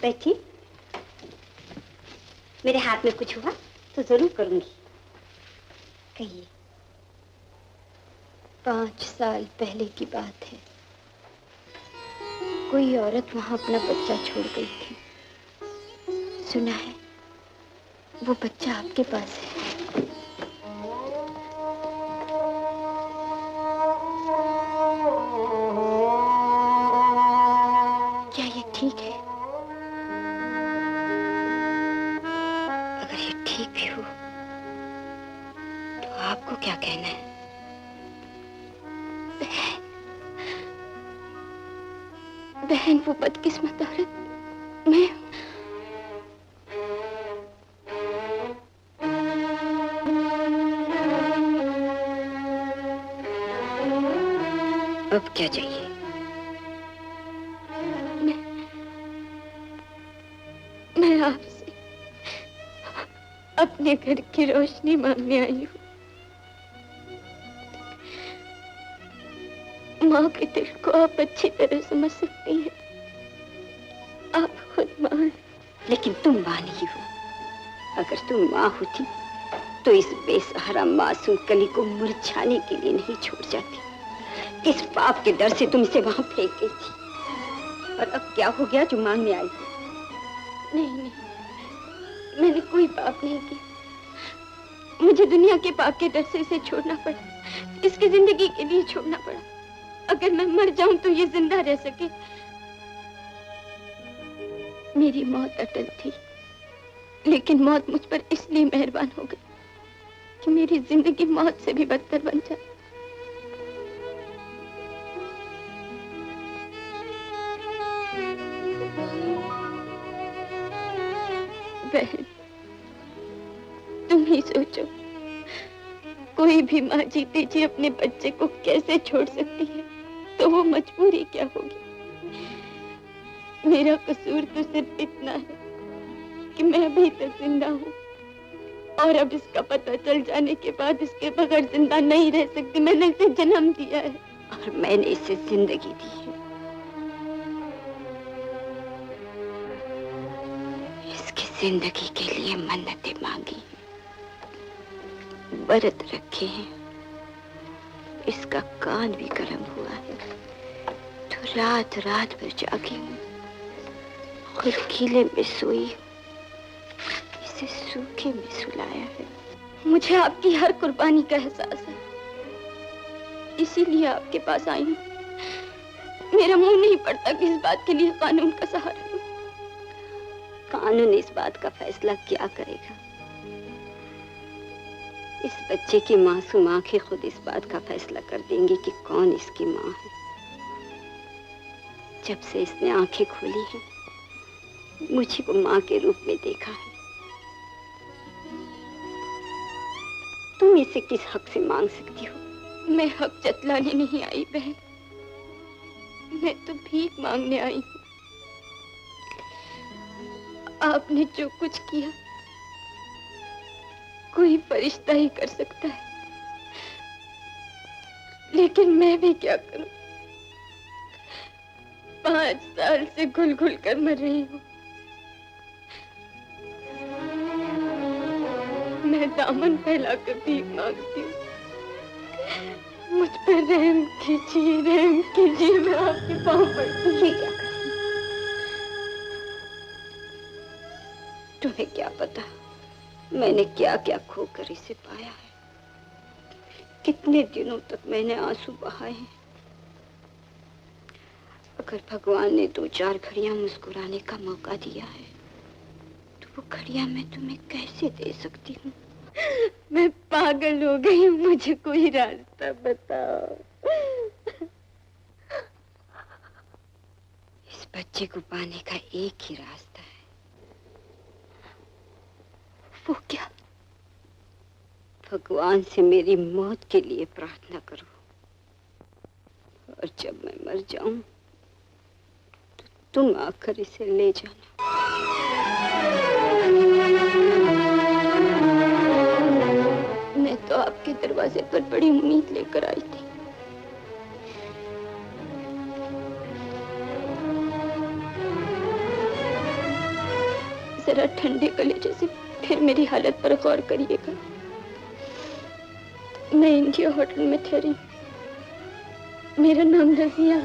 बैठिए। मेरे हाथ में कुछ हुआ तो जरूर करूंगी। कहिए। 5 साल पहले की बात है। कोई औरत वहां अपना बच्चा छोड़ गई थी। सुना है वो बच्चा आपके पास है। क्या ये ठीक है? अगर ये ठीक भी हो तो आपको क्या कहना है? बहन, वो बदकिस्मत औरत मैं हूं। अब क्या चाहिए? अपने घर की रोशनी मांगने आई हूँ। माँ के दिल को आप अच्छी तरह समझ सकती हैं। आप खुद माँ हैं। लेकिन तुम माँ नहीं हो। अगर तुम माँ होती तो इस बेसहारा मासूम कली को मुरझाने के लिए नहीं छोड़ जाती। किस पाप के डर से तुम इसे वहां फेंक गई थी? और अब क्या हो गया जो मांगने आई? नहीं, मैंने कोई पाप नहीं किया। मुझे दुनिया के पाप के डर से इसे छोड़ना पड़ा, इसकी जिंदगी के लिए छोड़ना पड़ा। अगर मैं मर जाऊं तो ये जिंदा रह सके। मेरी मौत अटल थी, लेकिन मौत मुझ पर इसलिए मेहरबान हो गई कि मेरी जिंदगी मौत से भी बदतर बन जाए। बहन, तुम ही सोचो, कोई भी माँ जीते जी अपने बच्चे को कैसे छोड़ सकती है, तो वो मजबूरी क्या होगी। मेरा कसूर तो सिर्फ इतना है कि मैं अभी तक जिंदा हूँ, और अब इसका पता चल जाने के बाद इसके बगैर जिंदा नहीं रह सकती। मैंने इसे जन्म दिया है और मैंने इसे जिंदगी दी है। इसकी जिंदगी के लिए मन्नतें मांगी, व्रत रखे हैं, इसका कान भी गर्म हुआ है, तो रात रात भर जागी हूँ, खुद गीले में सोई हूँ, इसे सूखे में सुलाया है। मुझे आपकी हर कुर्बानी का एहसास है, इसीलिए आपके पास आई हूँ। मेरा मुंह नहीं पड़ता कि इस बात के लिए कानून का सहारा लूं। कानून इस बात का फैसला क्या करेगा? इस बच्चे की मासूम आंखें खुद इस बात का फैसला कर देंगी कि कौन इसकी माँ है। जब से इसने आंखें खोली हैं, मुझे को माँ के रूप में देखा है। तुम इसे किस हक से मांग सकती हो? मैं हक जतलाने नहीं आई बहन, मैं तो भीख मांगने आई हूँ। आपने जो कुछ किया कोई फरिश्ता ही कर सकता है, लेकिन मैं भी क्या करूं? 5 साल से घुल घुल कर मर रही हूँ। मैं दामन फैलाकर भीख मांगती हूँ। मुझ पर रहम कीजिए, रहम कीजिए, मैं आपके पाँव पड़ती हूँ। ये क्या कर? तुम्हें क्या पता मैंने क्या क्या खोकर इसे पाया है। कितने दिनों तक मैंने आंसू बहाए हैं। अगर भगवान ने 2-4 घड़ियां मुस्कुराने का मौका दिया है, तो वो घड़ियां मैं तुम्हें कैसे दे सकती हूँ? मैं पागल हो गई हूँ, मुझे कोई रास्ता बताओ। इस बच्चे को पाने का एक ही रास्ता है। वो क्या? भगवान से मेरी मौत के लिए प्रार्थना करो, और जब मैं मर जाऊं तो तुम आकर इसे ले जाना। मैं तो आपके दरवाजे पर बड़ी उम्मीद लेकर आई थी। जरा ठंडे कलेजे से फिर मेरी हालत पर गौर करिएगा। मैं इंडिया होटल में ठहरी, मेरा नाम रजिया।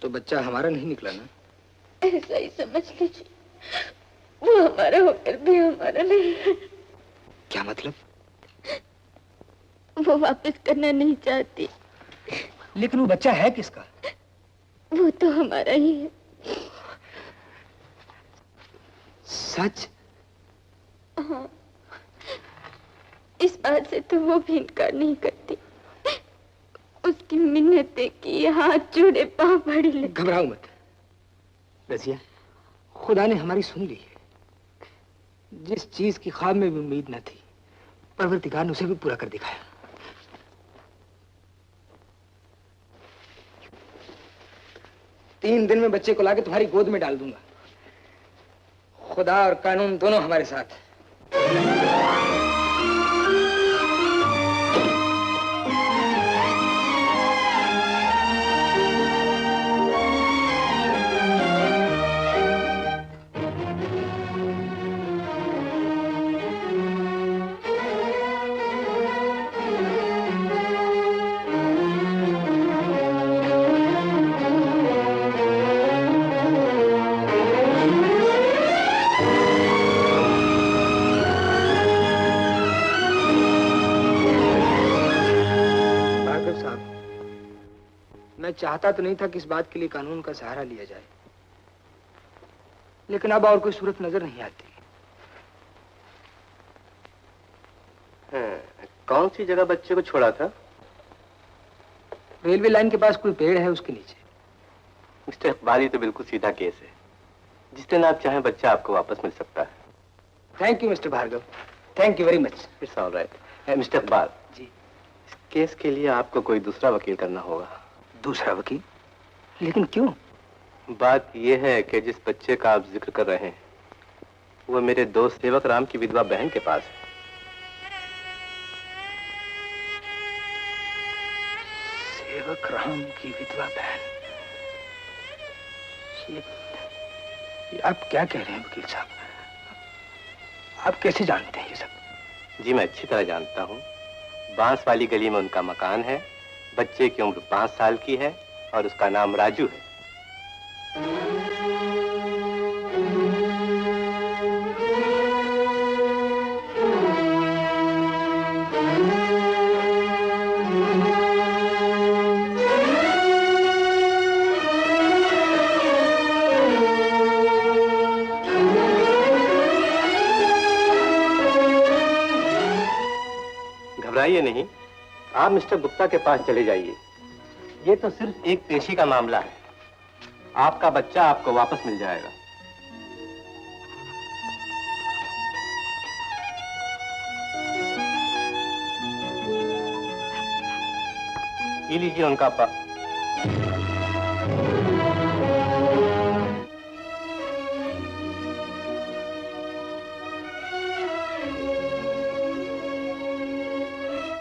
तो बच्चा हमारा नहीं निकला ना? ऐसा ही समझ लीजिए, वो हमारा होकर भी हमारा नहीं है। क्या मतलब? वो वापस करना नहीं चाहती। लेकिन वो बच्चा है किसका? वो तो हमारा ही है। सच? हाँ, इस बात से तो वो भी इनकार नहीं करती। उसकी मिन्नतें की, हाथ जोड़े, पांव पड़ी ले। घबराओ मत रजिया, खुदा ने हमारी सुन ली है। जिस चीज की ख्वाब में भी उम्मीद न थी, परवरदिगार ने उसे भी पूरा कर दिखाया। तीन दिन में बच्चे को लाके तुम्हारी गोद में डाल दूंगा। खुदा और कानून दोनों हमारे साथ। मैं चाहता तो नहीं था कि इस बात के लिए कानून का सहारा लिया जाए, लेकिन अब और कोई सूरत नजर नहीं आती। कौन सी जगह बच्चे को छोड़ा था? रेलवे लाइन के पास कोई पेड़ है, उसके नीचे। मिस्टर इकबाल, ये तो बिल्कुल सीधा केस है। जिस दिन आप चाहें बच्चा आपको वापस मिल सकता है। Thank you mister Bhargava, thank you very much. It's all right. Mister Iqbal ji, इस केस के लिए आपको कोई दूसरा वकील करना होगा। दूसरा वकील? लेकिन क्यों? बात यह है कि जिस बच्चे का आप जिक्र कर रहे हैं वो मेरे दोस्त सेवक राम की विधवा बहन के पास है। सेवक राम की विधवा बहन? ये आप क्या कह रहे हैं वकील साहब? आप कैसे जानते हैं ये सब? जी मैं अच्छी तरह जानता हूँ। बांस वाली गली में उनका मकान है। बच्चे की उम्र 5 साल की है और उसका नाम राजू है। घबराइए नहीं, आप मिस्टर गुप्ता के पास चले जाइए। ये तो सिर्फ एक पेशी का मामला है। आपका बच्चा आपको वापस मिल जाएगा। ये लीजिए उनका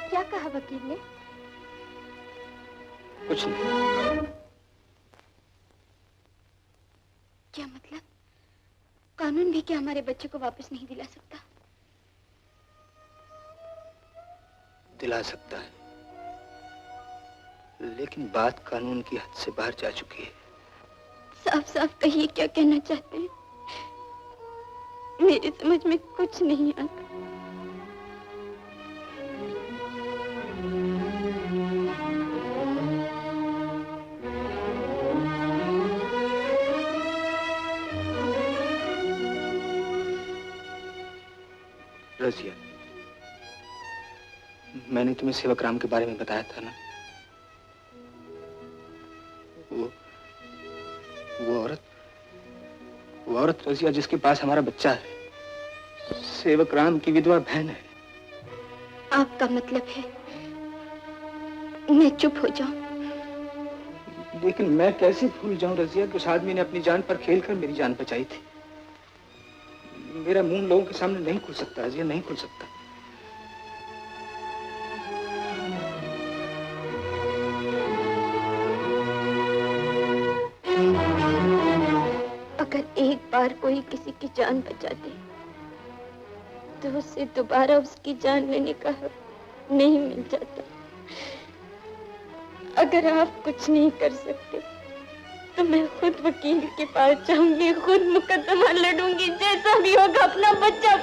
क्या कहा वकील ने? कुछ नहीं। क्या मतलब? कानून भी क्या हमारे बच्चे को वापस नहीं दिला सकता? दिला सकता है, लेकिन बात कानून की हद से बाहर जा चुकी है। साफ साफ कहिए, क्या कहना चाहते हैं? मेरी समझ में कुछ नहीं आता। रजिया, मैंने तुम्हें सेवक राम के बारे में बताया था ना? वो औरत रजिया जिसके पास हमारा बच्चा है, सेवक राम की विधवा बहन है। आपका मतलब है मैं चुप हो जाऊं? लेकिन मैं कैसे भूल जाऊं रजिया कि उस आदमी ने अपनी जान पर खेलकर मेरी जान बचाई थी। मेरा मुंह लोगों के सामने नहीं खुल सकता रजिया, नहीं खुल सकता। अगर एक बार कोई किसी की जान बचा दे तो उससे दोबारा उसकी जान लेने का हक नहीं मिल जाता। अगर आप कुछ नहीं कर सकते तो मैं खुद वकील के पास जाऊंगी, खुद मुकदमा लड़ूंगी, जैसा भी होगा अपना बच्चा।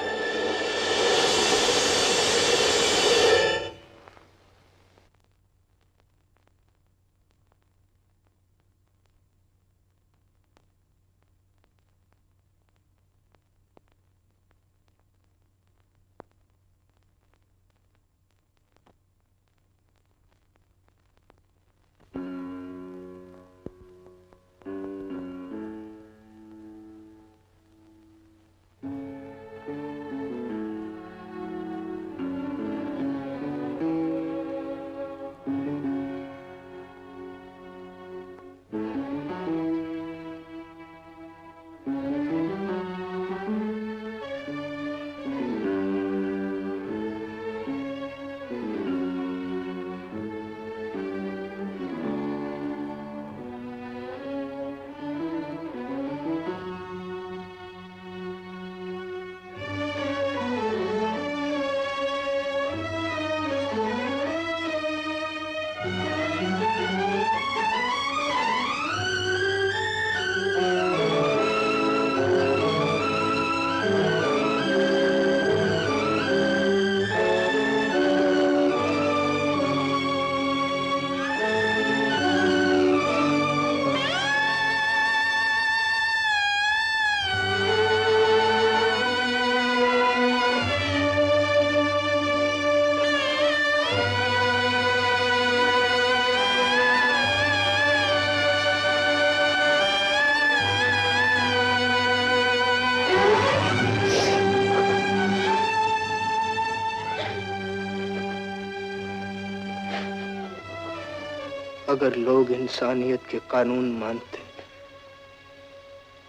अगर लोग इंसानियत के कानून मानते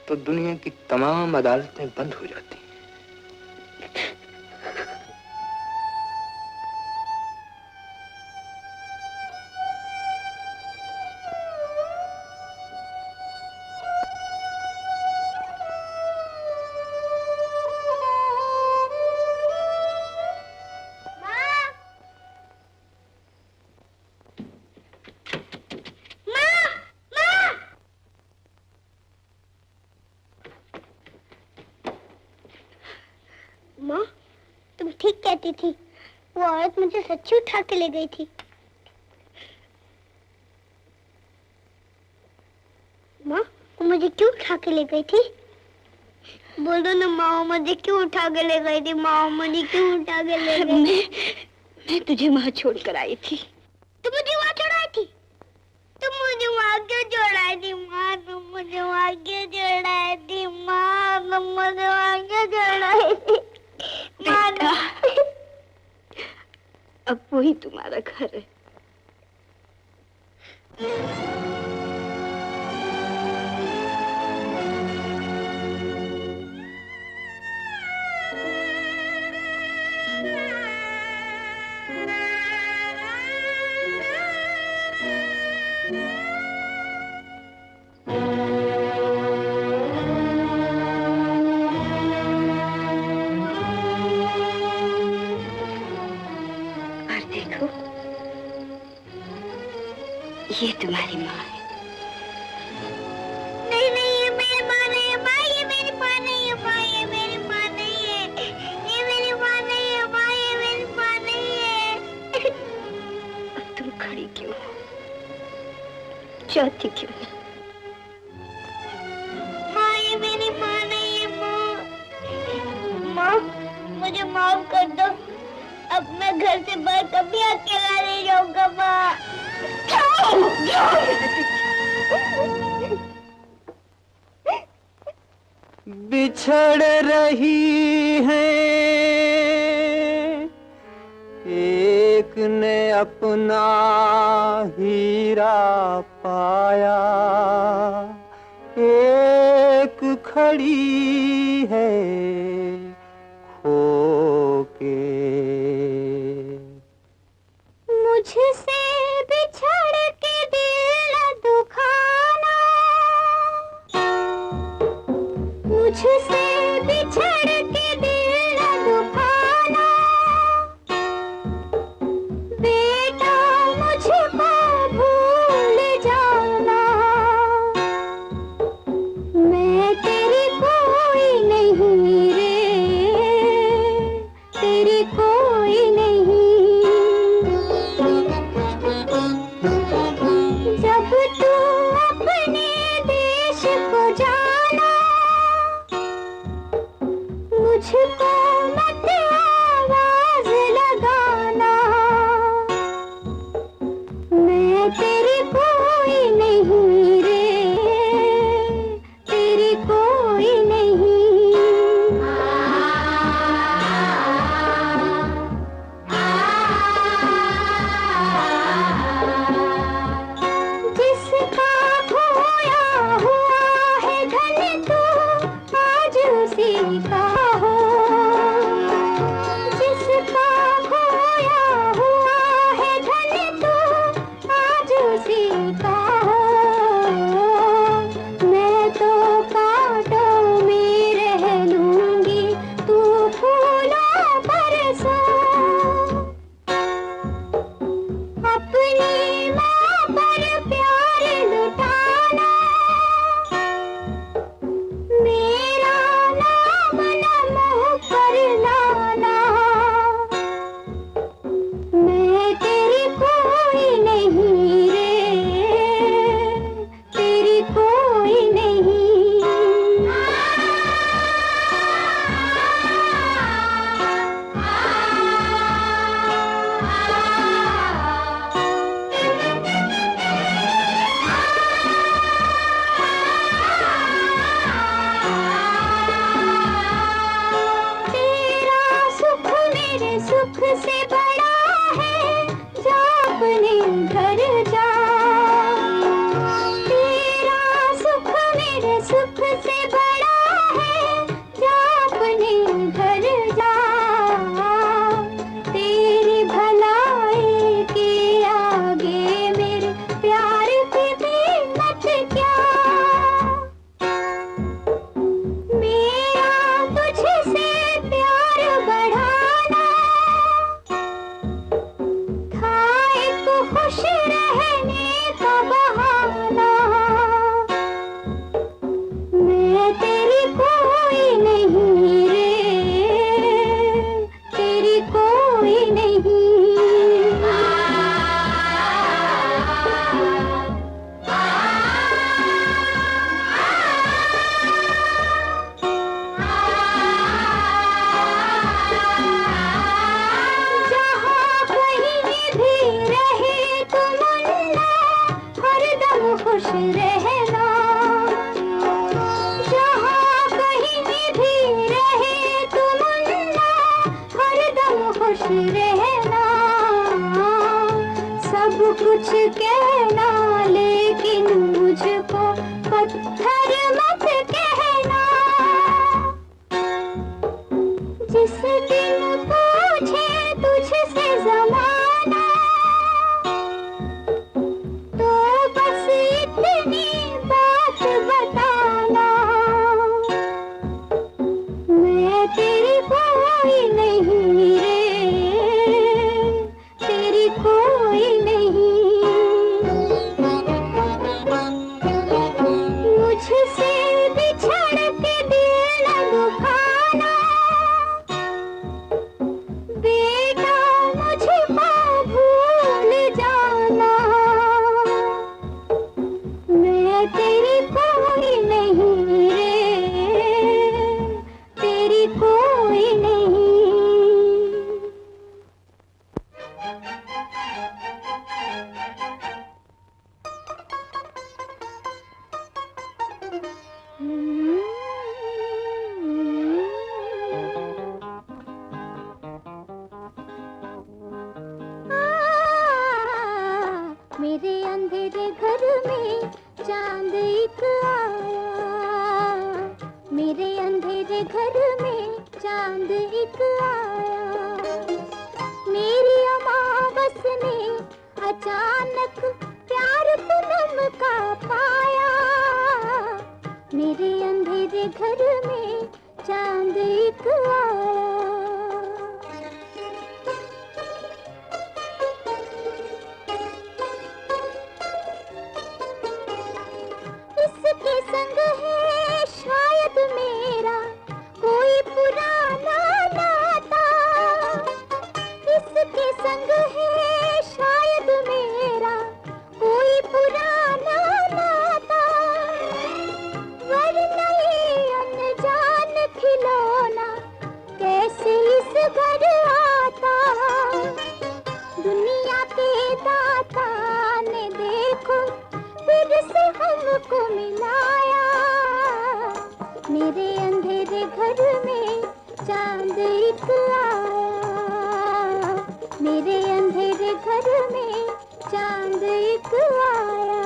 तो दुनिया की तमाम अदालतें बंद हो जाती। माँ, तुम ठीक कहती थी, वो औरत मुझे सच्ची उठा के ले गई थी। माँ, वो मुझे क्यों उठा के ले गई थी? बोलो ना माँ, मुझे क्यों उठा के ले गई थी? माँ, मुझे क्यों उठा के ले गई? मैं तुझे वहाँ छोड़कर आई थी। तुम मुझे वहाँ छोड़ाई थी? तुम मुझे वहाँ क्यों छोड़ाई थी माँ? तुम मुझे वहाँ क्यों छोड़ाई थी माँ? तुम मुझे वहाँ क्यों छोड़ाई थी? बेटा, अब वही तुम्हारा घर है। ये तुम्हारी माँ है। नहीं नहीं, ये मेरी माँ नहीं है माँ, ये मेरी माँ नहीं है माँ, ये मेरी माँ नहीं है, ये मेरी माँ नहीं है माँ, ये मेरी माँ नहीं है। अब तुम खड़ी क्यों हो? जाती क्यों नहीं? माँ, ये मेरी माँ नहीं है माँ। माँ, मुझे माफ कर दो, अब मैं घर से बाहर कभी अकेला नहीं जाऊंगा माँ। बिछड़ रही है, एक ने अपना हीरा पाया, एक खड़ी है खो के। मुझसे बिछड़ के दिल दुखाना, मुझसे बिछड़ के दिल दुखाना, बेटा मुझको भूल जाना, तेरी कोई नहीं। जब तू अपने देश को जाना, मुझको मत आवाज लगाना, मैं तेरी कोई नहीं रे, तेरी कोई नहीं। जिसका खोया हुआ है धन तो आज उसी का हो, जिसका खोया हुआ है धन तो आज उसी का हो। मैं तो कांटों में रह लूंगी, तू फूलों पर सो। अपनी माँ पर प्यार लुटाना, मेरा नाम न मुँह पर लाना, मैं तेरी कोई नहीं रे, तेरी कोई नहीं। तेरा सुख मेरे सुख से बड़ा है, जा अपने घर जा। तेरा सुख मेरे सुख से बड़ा है, जा अपने घर जा। तेरी भलाई के आगे मेरे प्यार की कीमत क्या। मेरा तुझसे प्यार बढ़ाना था एक खुश रहने का बहाना, मैं तेरी कोई नहीं रे, तेरी कोई नहीं। जहाँ कहीं भी रहे तुम मुन्ना, हरदम खुश रहना। जहाँ कहीं भी रहे तुम मुन्ना, हरदम खुश रहना। सब कुछ कहना लेकिन मुझको पत्थर मत कहना। जिस दिन पूछे तुझसे जमाना, तो बस इतनी बात बताना, मैं तेरी कोई नहीं रे, तेरी कोई नहीं। मुझसे बिछड़ के दिल न दुखाना, बेटा मुझको भूल जाना, मैं तेरी कोई नहीं रे, तेरी कोई नहीं। मेरे अंधेरे घर में चांद एक आया, मेरे अंधेरे घर में चांद एक आया। मेरी अमावस ने अचानक प्यार पूनम का पाया, मेरे अंधेरे घर में चांद एक आया। इसके संग है शायद मेरा कोई पुराना नाता, घर आता, दुनिया के दाता ने देखो फिर से हमको मिलाया। मेरे अंधेरे घर में चांद एक आया, मेरे अंधेरे घर में चांद एक आया।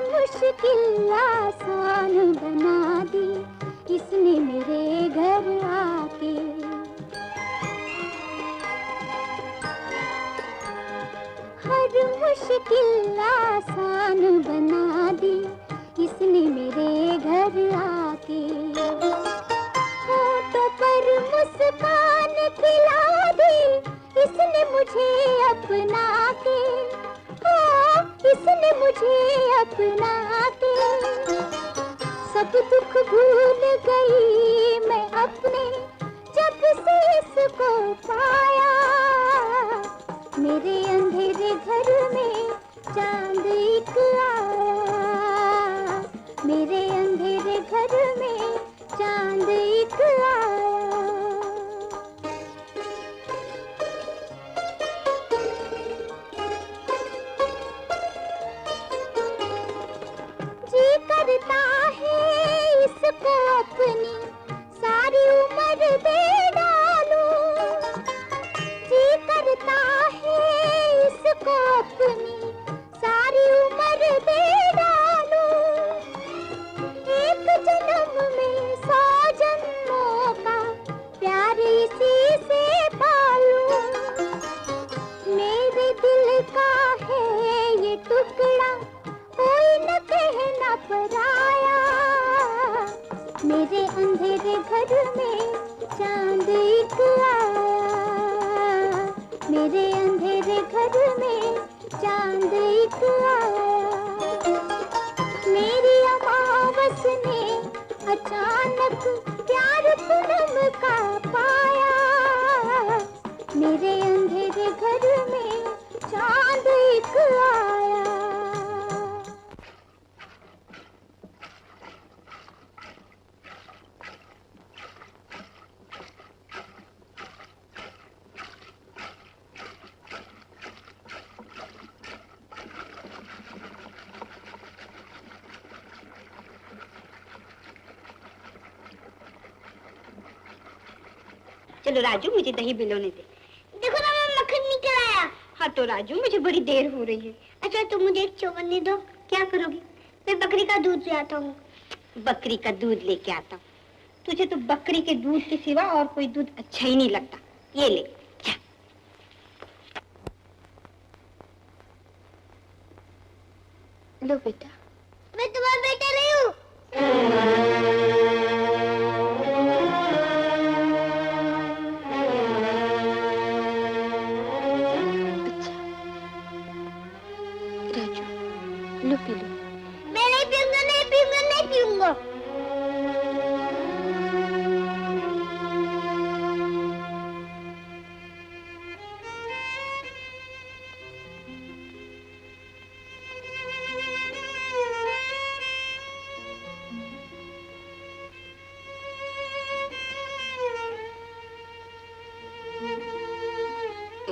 मुश्किल आसान बना दी इसने मेरे घर आके। हर मुश्किल आसान बना दी इसने मेरे घर आके। होठों पर मुस्कान खिला दी इसने मुझे अपना के। इसने मुझे अपना के। सब दुख भूल गई मैं अपने जब से इसको पाया। मेरे अंधेरे घर में चांद एक आया, मेरे अंधेरे घर में चांद एक आया। करता है इसको अपनी सारी उम्र दे डालूं। जी करता है इसको अपनी सारी उम्र दे डालूं। एक जन्म में 100 जन्मों का प्यार इसी से पालूं। मेरे दिल का है ये टुकड़ा कोई न कहना पराया। मेरे अंधेरे घर में चांद एक आया, मेरे अंधेरे घर में चांद एक आया। मेरी अमावस ने अचानक प्यार पूनम का पाया। मेरे अंधेरे घर में चांद एक आया। चलो राजू मुझे दही बिलोने दे। देखो ना मैं मक्खन निकल आया। हाँ तो राजू मुझे बड़ी देर हो रही है। अच्छा तुम मुझे एक चौवन्नी दो। क्या करोगी? मैं बकरी का दूध ले आता हूँ। बकरी का दूध लेके आता हूँ। तुझे तो बकरी के दूध के सिवा और कोई दूध अच्छा ही नहीं लगता। ये ले। लो बेटा। मैं तुम्हारा बेटा नहीं हूँ। लो पी लो। मैं नहीं पीऊंगा, नहीं पीऊंगा, नहीं पीऊंगा।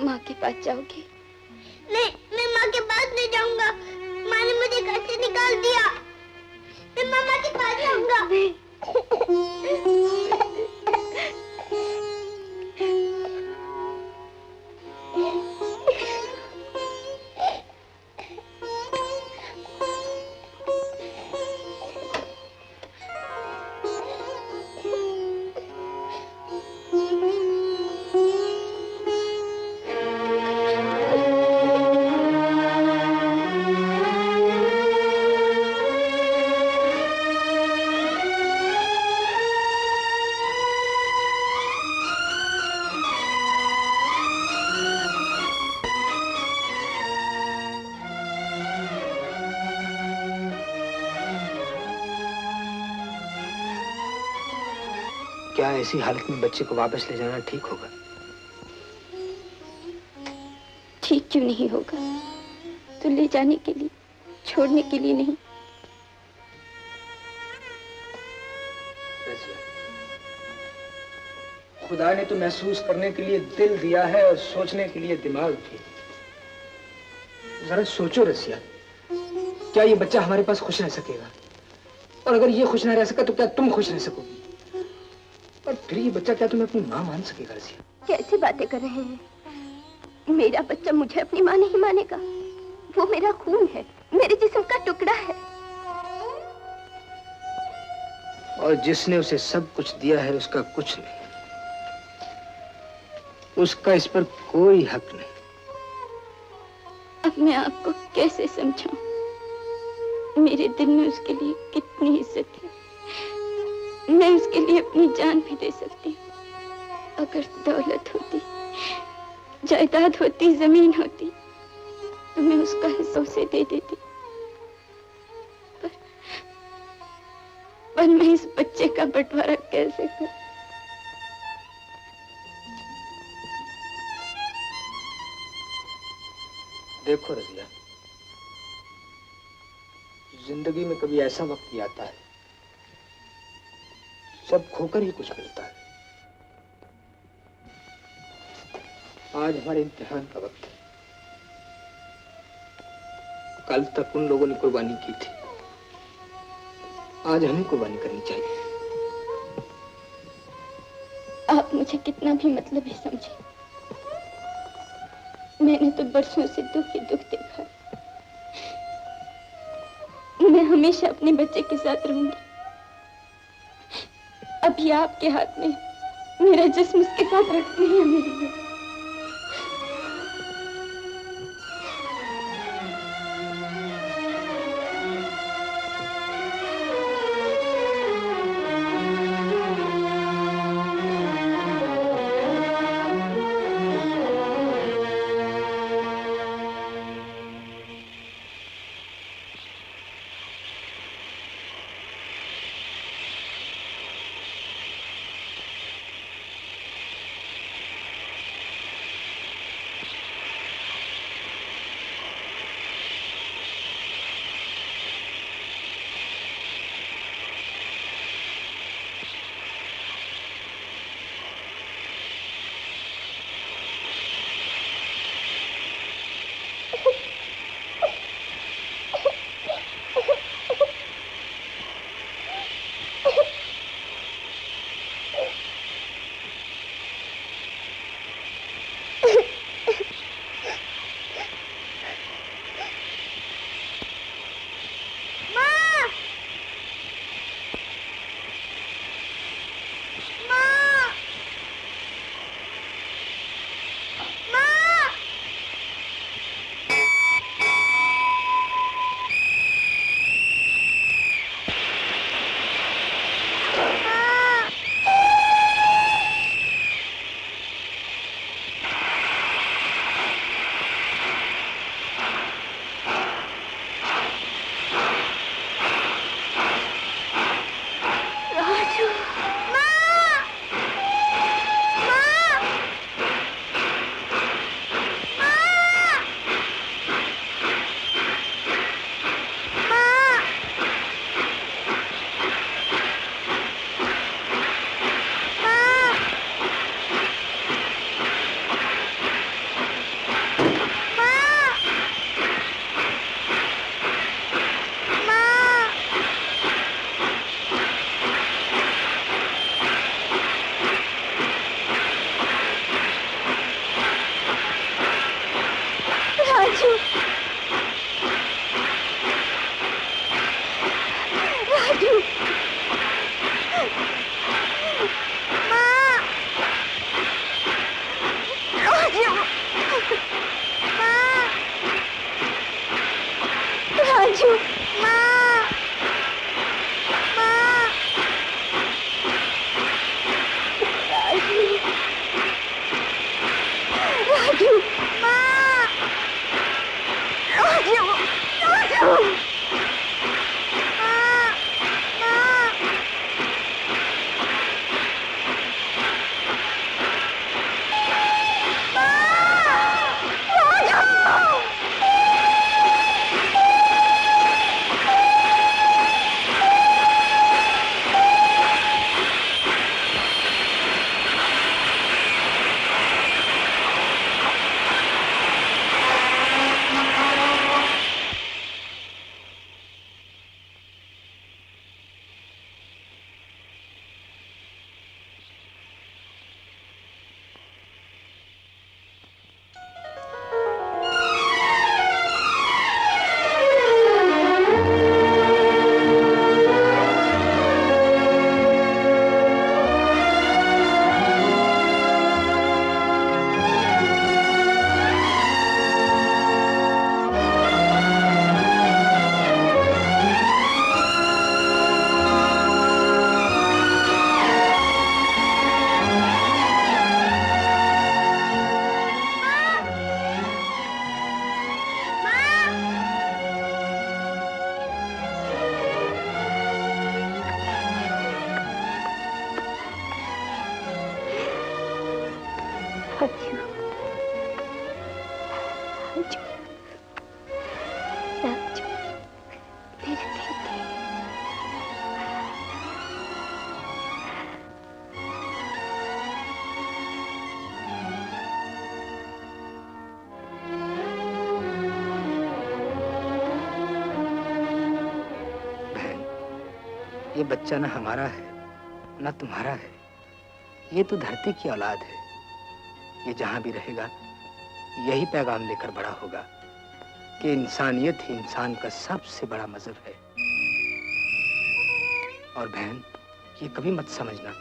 माँ के पास जाओगी? नहीं, मैं माँ के पास नहीं जाऊंगा। माँ ने मुझे घर से निकाल दिया। मैं मामा के पास जाऊंगा। क्या ऐसी हालत में बच्चे को वापस ले जाना ठीक होगा? ठीक क्यों नहीं होगा? तो ले जाने के लिए, छोड़ने के लिए नहीं। खुदा ने तो महसूस करने के लिए दिल दिया है और सोचने के लिए दिमाग भी। जरा सोचो रसिया, क्या ये बच्चा हमारे पास खुश रह सकेगा? और अगर ये खुश ना रह सका तो क्या तुम खुश रह सकोगी? और फिर ये बच्चा क्या तुम्हें अपनी माँ मान सकेगा? रसिया, कैसी बातें कर रहे हैं? मेरा बच्चा मुझे अपनी माँ नहीं मानेगा। वो मेरा खून है, मेरे जिस्म का टुकड़ा है। और जिसने उसे सब कुछ दिया है उसका कुछ नहीं, उसका इस पर कोई हक नहीं। अब मैं आपको कैसे समझाऊं? मेरे दिल में उसके लिए कितनी इज्जत है। मैं उसके लिए अपनी जान भी दे सकती हूँ। अगर दौलत होती, जायदाद होती, जमीन होती, तो मैं उसका हिस्सा उसे दे देती। पर मैं इस बच्चे का बंटवारा कैसे करूं? देखो रजिया, जिंदगी में कभी ऐसा वक्त भी आता है, सब खोकर ही कुछ मिलता है। आज हमारे इम्तिहान का वक्त है। कल तक उन लोगों ने कुर्बानी की थी, आज हमें कुर्बानी करनी चाहिए। आप मुझे कितना भी मतलबी समझे, मैंने तो बरसों से दुख ही दुख देखा। मैं हमेशा अपने बच्चे के साथ रहूंगी। अभी आपके हाथ में मेरा जिस्म उसके साथ रखते हैं मेरे लिए। Love you. ये बच्चा ना हमारा है ना तुम्हारा है, ये तो धरती की औलाद है। ये जहां भी रहेगा यही पैगाम लेकर बड़ा होगा कि इंसानियत ही इंसान का सबसे बड़ा मजहब है। और बहन, ये कभी मत समझना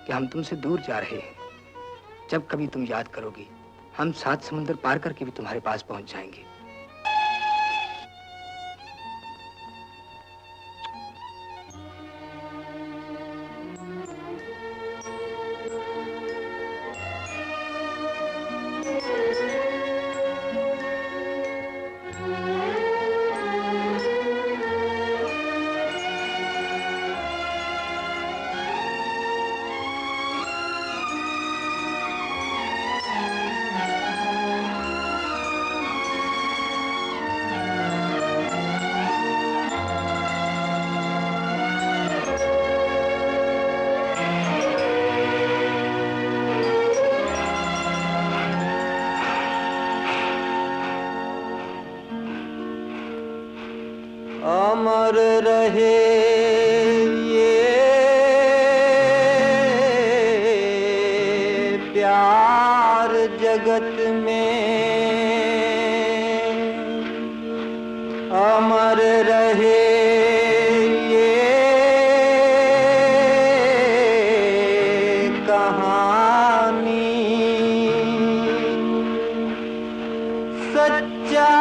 कि हम तुमसे दूर जा रहे हैं। जब कभी तुम याद करोगी, हम 7 समुंदर पार करके भी तुम्हारे पास पहुंच जाएंगे। अमर रहे ये प्यार जगत में, अमर रहे ये कहानी। सच्चा